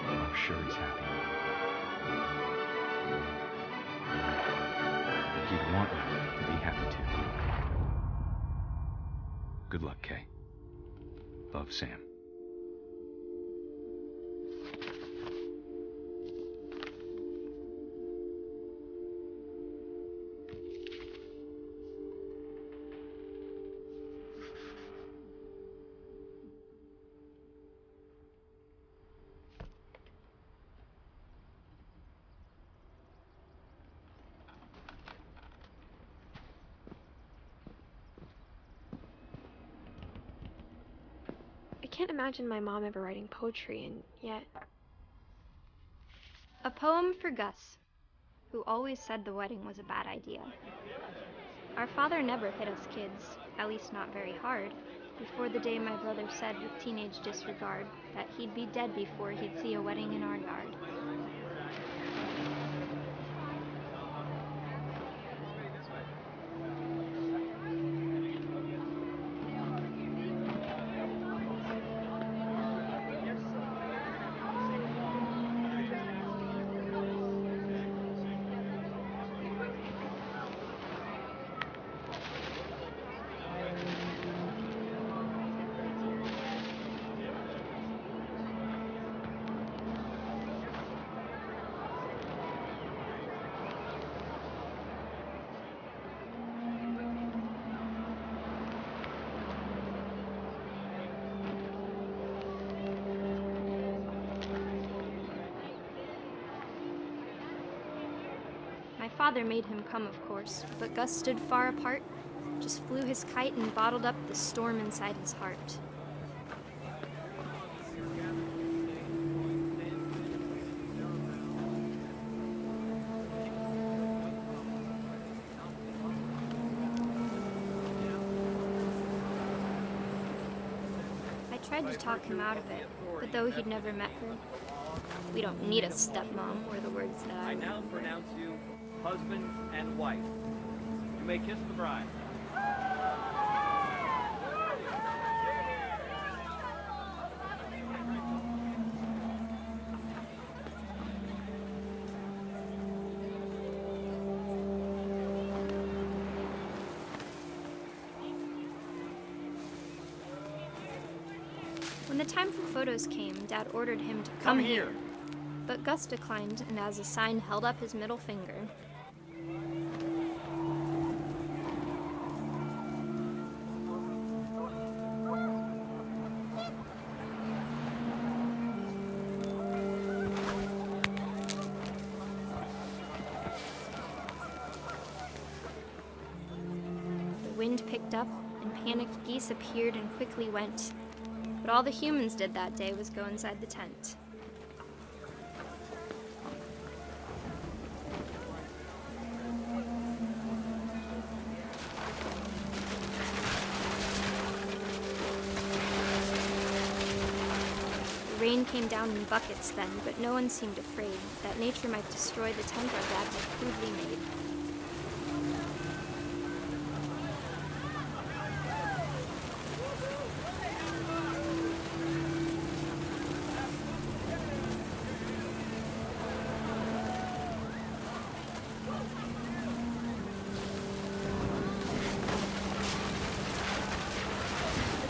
I'm sure he's happy. He'd want you to be happy too. Good luck, Kay. Love, Sam. I can't imagine my mom ever writing poetry, and yet... A poem for Gus, who always said the wedding was a bad idea. Our father never hit us kids, at least not very hard, before the day my brother said with teenage disregard that he'd be dead before he'd see a wedding in our yard. My father made him come, of course, but Gus stood far apart, just flew his kite and bottled up the storm inside his heart. I tried to talk him out of it, but though he'd never met her, "We don't need a stepmom," were the words that I now pronounce you husband and wife. You may kiss the bride. When the time for photos came, Dad ordered him to come here. But Gus declined, and as a sign held up his middle finger. The wind picked up, and panicked geese appeared and quickly went. But all the humans did that day was go inside the tent. The rain came down in buckets then, but no one seemed afraid that nature might destroy the tent our dad had crudely made.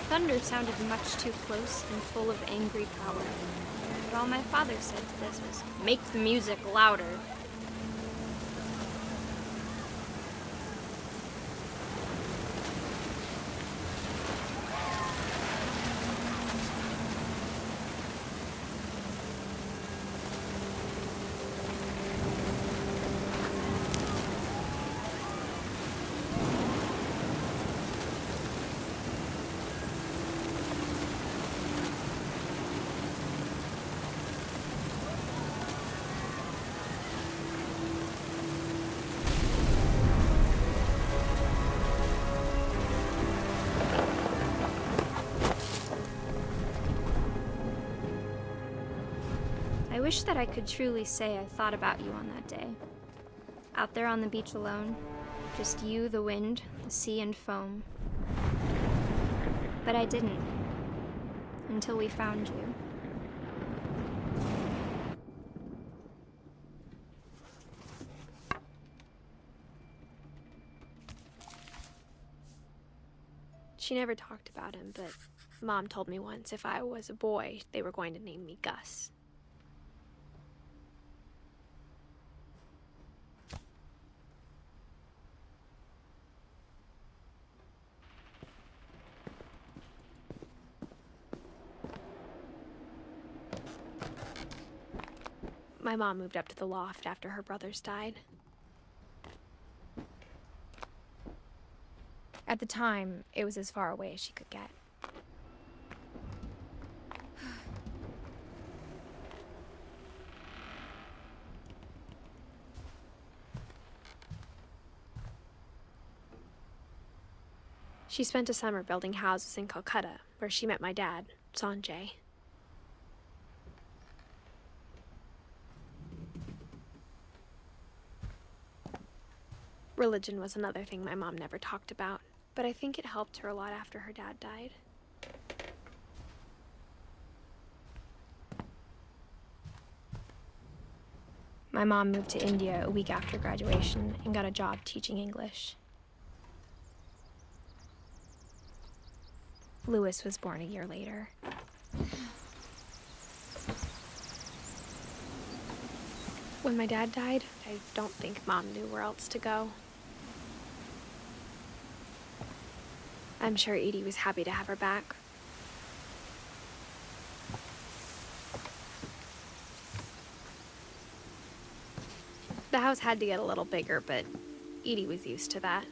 Thunder sounded much too close and full of angry power. But all my father said to this was, "Make the music louder." I wish that I could truly say I thought about you on that day. Out there on the beach alone, just you, the wind, the sea, and foam. But I didn't, until we found you. She never talked about him, but Mom told me once if I was a boy, they were going to name me Gus. My mom moved up to the loft after her brothers died. At the time, it was as far away as she could get. She spent a summer building houses in Calcutta, where she met my dad, Sanjay. Religion was another thing my mom never talked about, but I think it helped her a lot after her dad died. My mom moved to India a week after graduation and got a job teaching English. Louis was born a year later. When my dad died, I don't think Mom knew where else to go. I'm sure Edie was happy to have her back. The house had to get a little bigger, but Edie was used to that.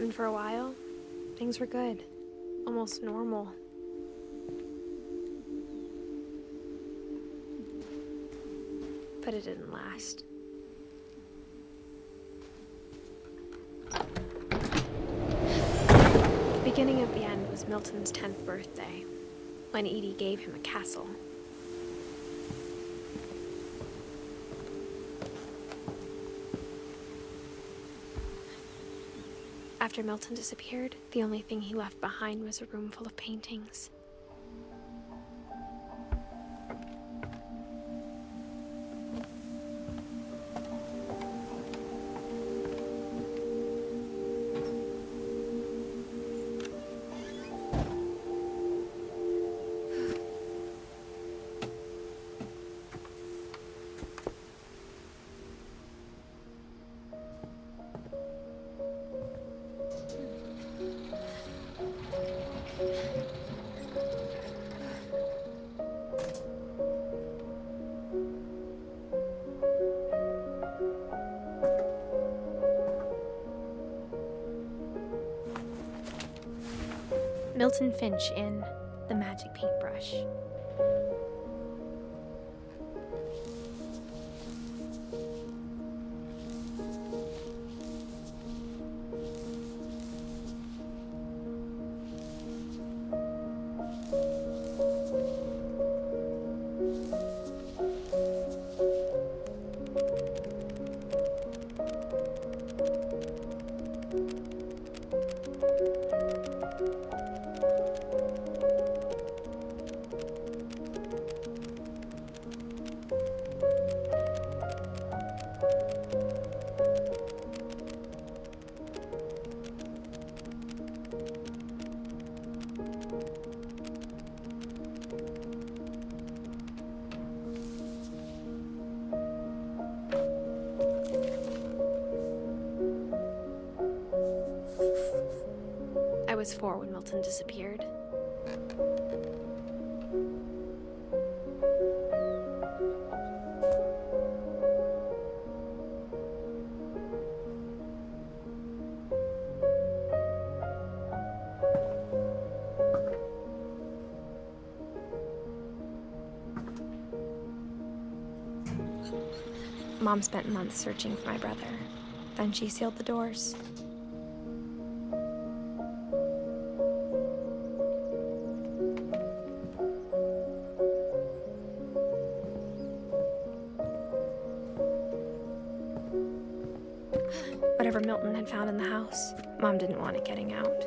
And for a while, things were good. Almost normal. But it didn't last. The beginning of the end was Milton's 10th birthday, when Edie gave him a castle. After Milton disappeared, the only thing he left behind was a room full of paintings. Milton Finch in The Magic Paintbrush. I was 4 when Milton disappeared. Mom spent months searching for my brother. Then she sealed the doors. Whatever Milton had found in the house, Mom didn't want it getting out.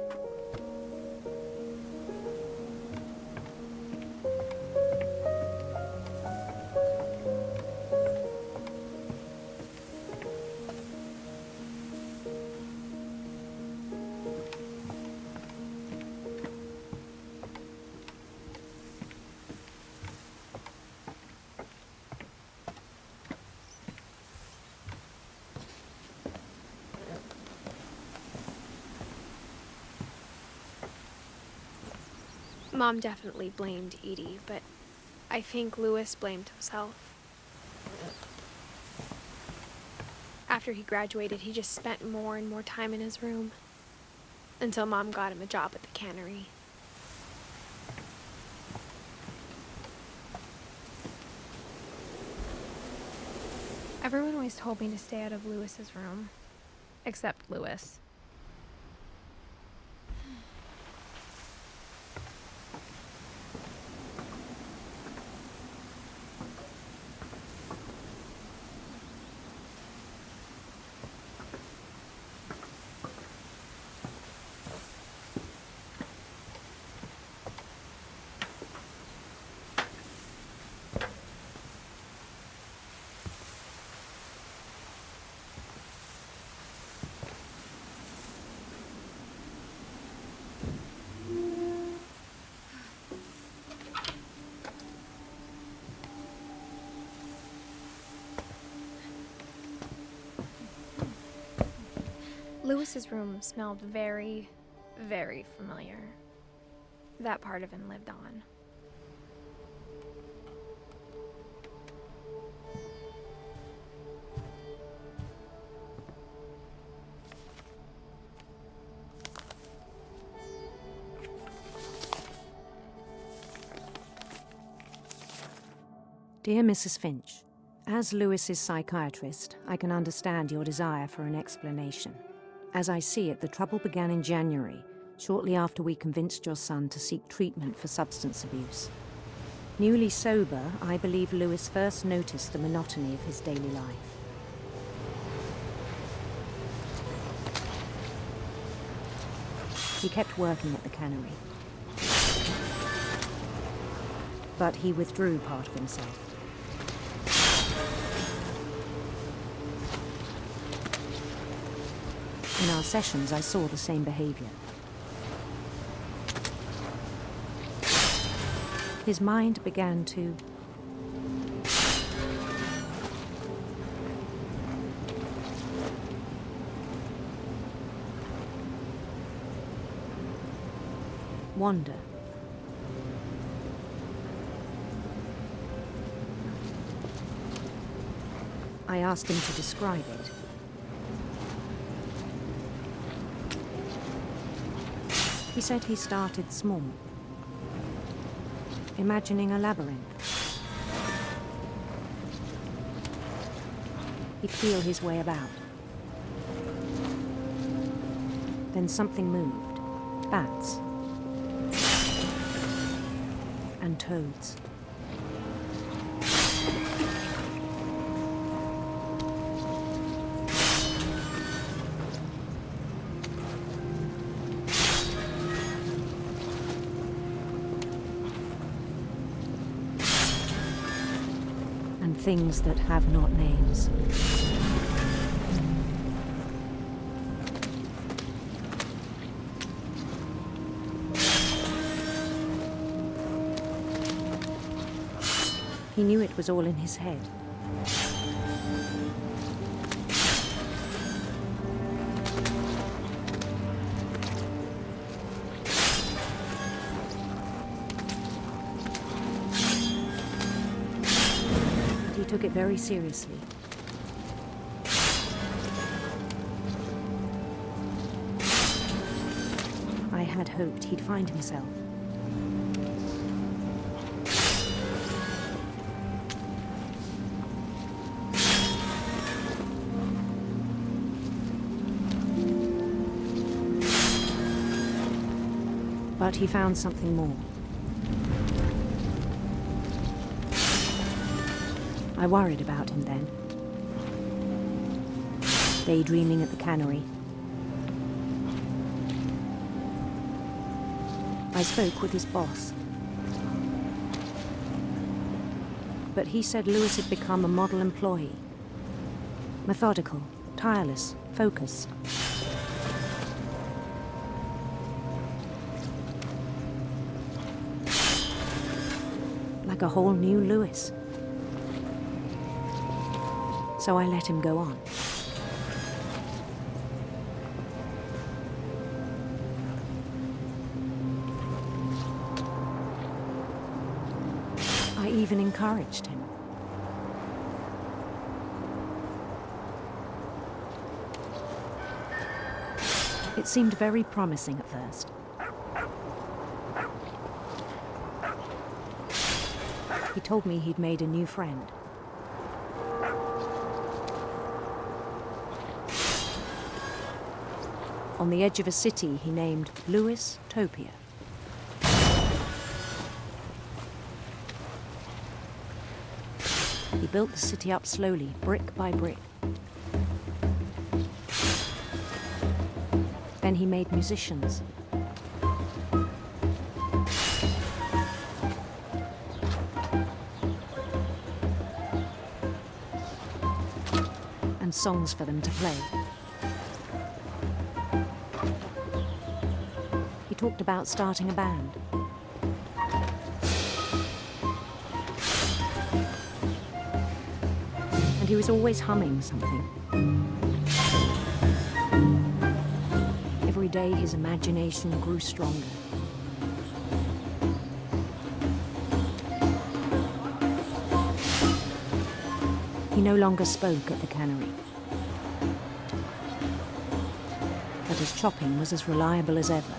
Mom definitely blamed Edie, but I think Louis blamed himself. After he graduated, he just spent more and more time in his room, until Mom got him a job at the cannery. Everyone always told me to stay out of Louis's room, except Louis. Louis's room smelled very, very familiar. That part of him lived on. Dear Mrs. Finch, as Louis's psychiatrist, I can understand your desire for an explanation. As I see it, the trouble began in January, shortly after we convinced your son to seek treatment for substance abuse. Newly sober, I believe Louis first noticed the monotony of his daily life. He kept working at the cannery, but he withdrew part of himself. In our sessions, I saw the same behavior. His mind began to wander. I asked him to describe it. He said he started small, imagining a labyrinth. He'd feel his way about. Then something moved. Bats. And toads. Things that have not names. He knew it was all in his head. He took it very seriously. I had hoped he'd find himself. But he found something more. I worried about him then. Daydreaming at the cannery. I spoke with his boss. But he said Louis had become a model employee. Methodical, tireless, focused. Like a whole new Louis. So I let him go on. encouraged him. It seemed very promising at first. He told me he'd made a new friend. On the edge of a city he named Louis Topia. He built the city up slowly, brick by brick. Then he made musicians. And songs for them to play. He talked about starting a band. And he was always humming something. Every day his imagination grew stronger. He no longer spoke at the cannery. But his chopping was as reliable as ever.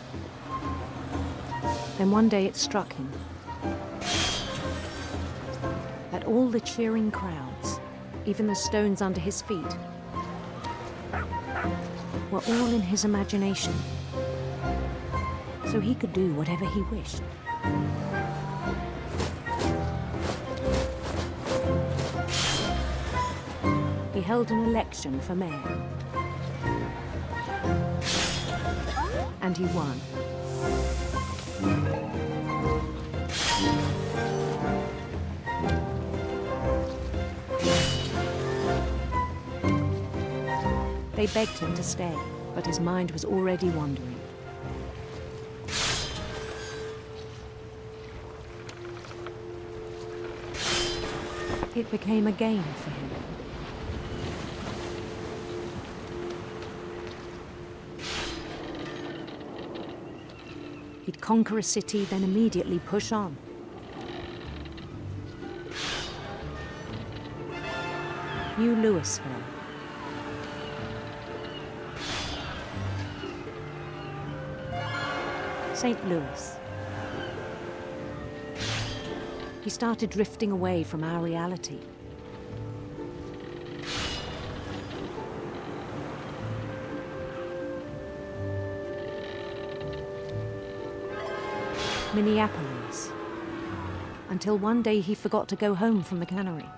Then one day it struck him that all the cheering crowds, even the stones under his feet, were all in his imagination, so he could do whatever he wished. He held an election for mayor, and he won. They begged him to stay, but his mind was already wandering. It became a game for him. He'd conquer a city, then immediately push on. New Louisville. St. Louis. He started drifting away from our reality. Minneapolis. Until one day he forgot to go home from the cannery.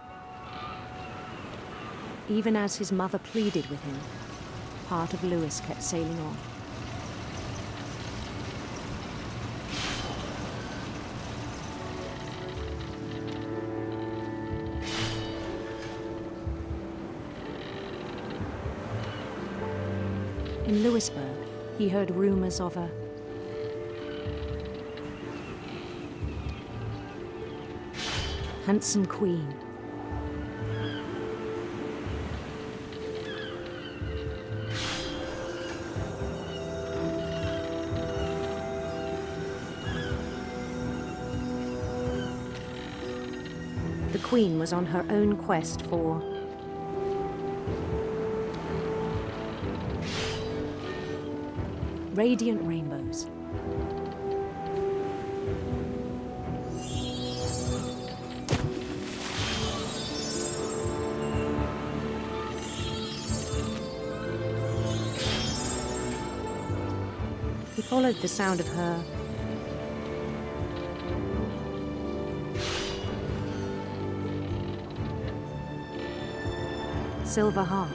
Even as his mother pleaded with him, part of Louis kept sailing on. In Louisburg, he heard rumors of a handsome queen. The queen was on her own quest for radiant rainbows. He followed the sound of her silver harp.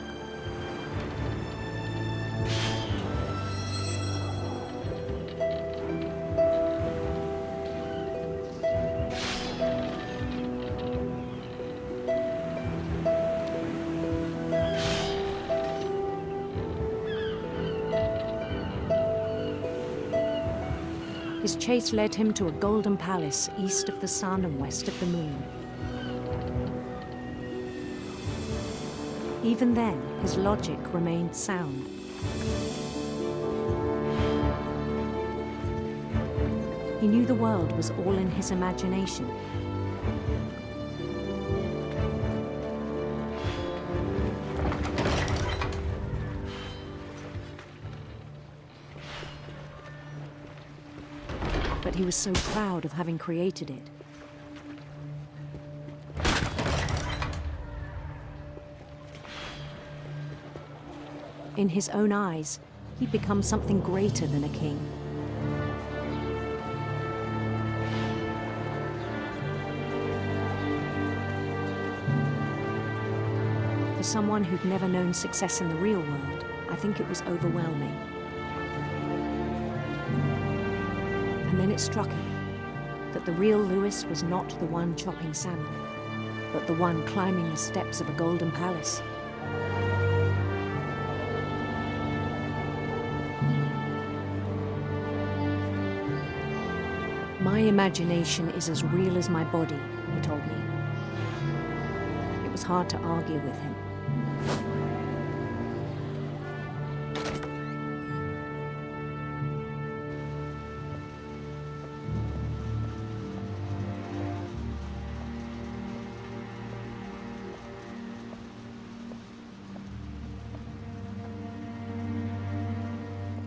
His chase led him to a golden palace east of the sun and west of the moon. Even then, his logic remained sound. He knew the world was all in his imagination. he was so proud of having created it. In his own eyes, he'd become something greater than a king. For someone who'd never known success in the real world, I think it was overwhelming. And then it struck him that the real Lewis was not the one chopping salmon, but the one climbing the steps of a golden palace. My imagination is as real as my body, he told me. It was hard to argue with him.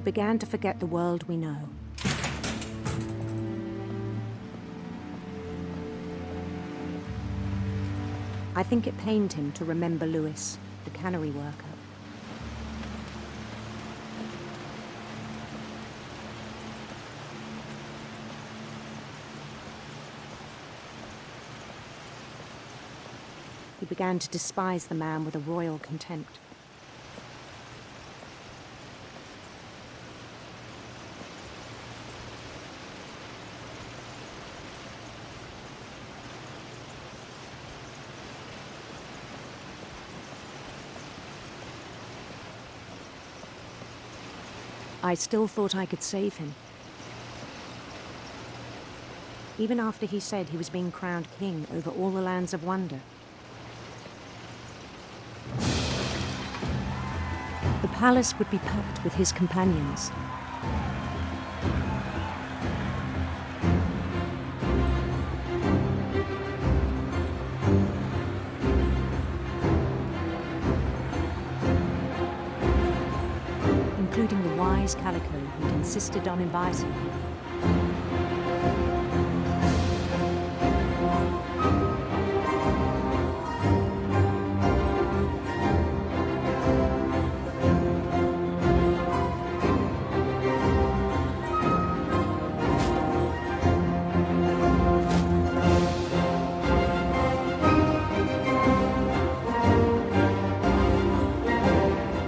We began to forget the world we know. I think it pained him to remember Lewis, the cannery worker. He began to despise the man with a royal contempt. I still thought I could save him. Even after he said he was being crowned king over all the lands of wonder. The palace would be packed with his companions. Including the wise Calico who'd insisted on advising him.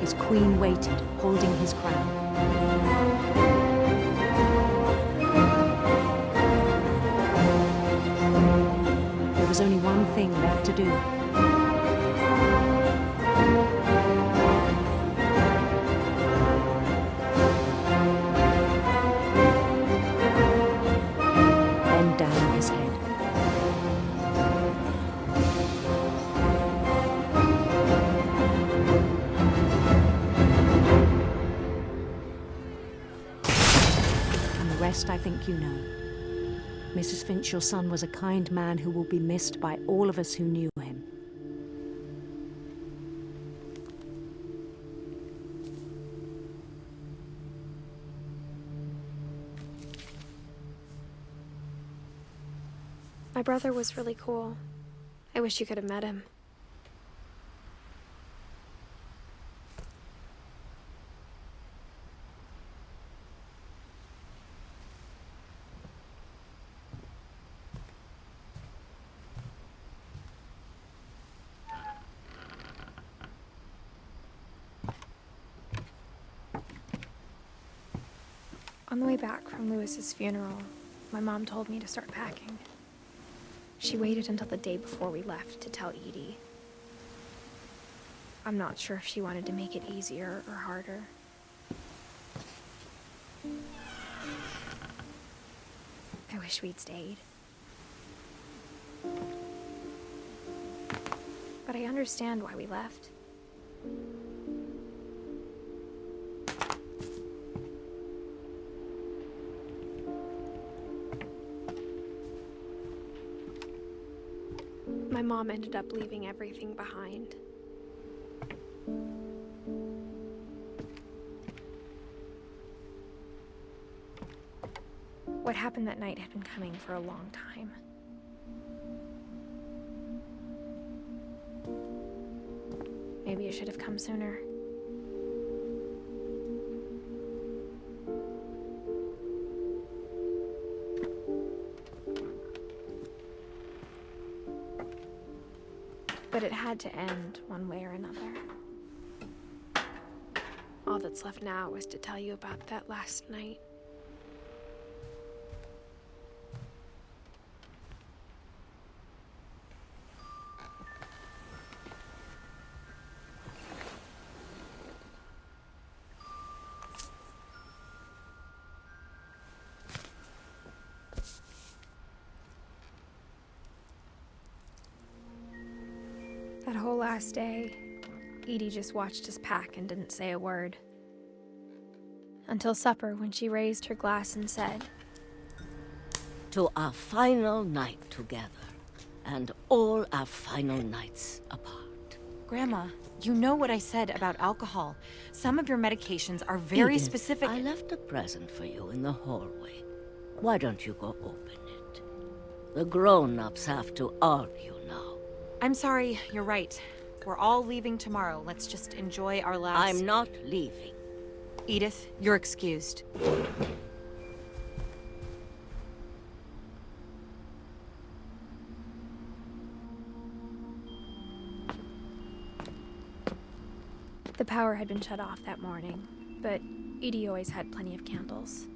His queen waited, holding his crown. There was only one thing left to do. Bend down his head. I think you know. Mrs. Finch, your son was a kind man who will be missed by all of us who knew him. My brother was really cool. I wish you could have met him. On the way back from Lewis's funeral, my mom told me to start packing. She waited until the day before we left to tell Edie. I'm not sure if she wanted to make it easier or harder. I wish we'd stayed. But I understand why we left. My mom ended up leaving everything behind. What happened that night had been coming for a long time. Maybe it should have come sooner. But it had to end one way or another. All that's left now is to tell you about that last night. That whole last day, Edie just watched us pack and didn't say a word. Until supper, when she raised her glass and said, "To our final night together, and all our final nights apart." Grandma, you know what I said about alcohol. Some of your medications are very Edith, specific. I left a present for you in the hallway. Why don't you go open it? The grown-ups have to argue now. I'm sorry, you're right. We're all leaving tomorrow. Let's just enjoy our last... I'm not leaving. Edith, you're excused. The power had been shut off that morning, but Edie always had plenty of candles.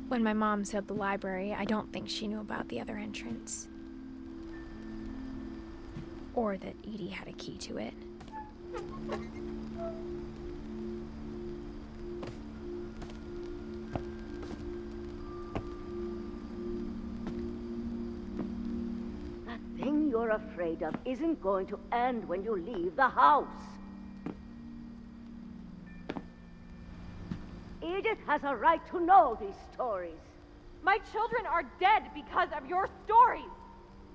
When my mom sealed the library, I don't think she knew about the other entrance. Or that Edie had a key to it. That thing you're afraid of isn't going to end when you leave the house. Edith has a right to know these stories. My children are dead because of your stories.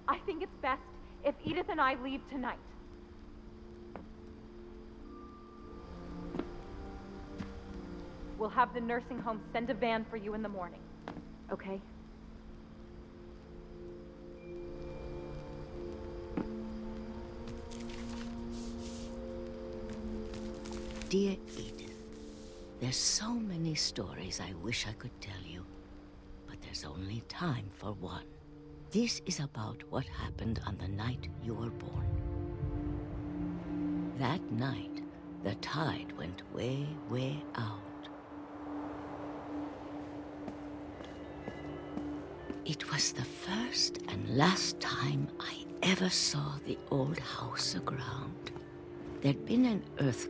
I think it's best if Edith and I leave tonight. We'll have the nursing home send a van for you in the morning, okay? Dear Edith, there's so many stories I wish I could tell you, but there's only time for one. This is about what happened on the night you were born. That night, the tide went way, way out. It was the first and last time I ever saw the old house aground. There'd been an earthquake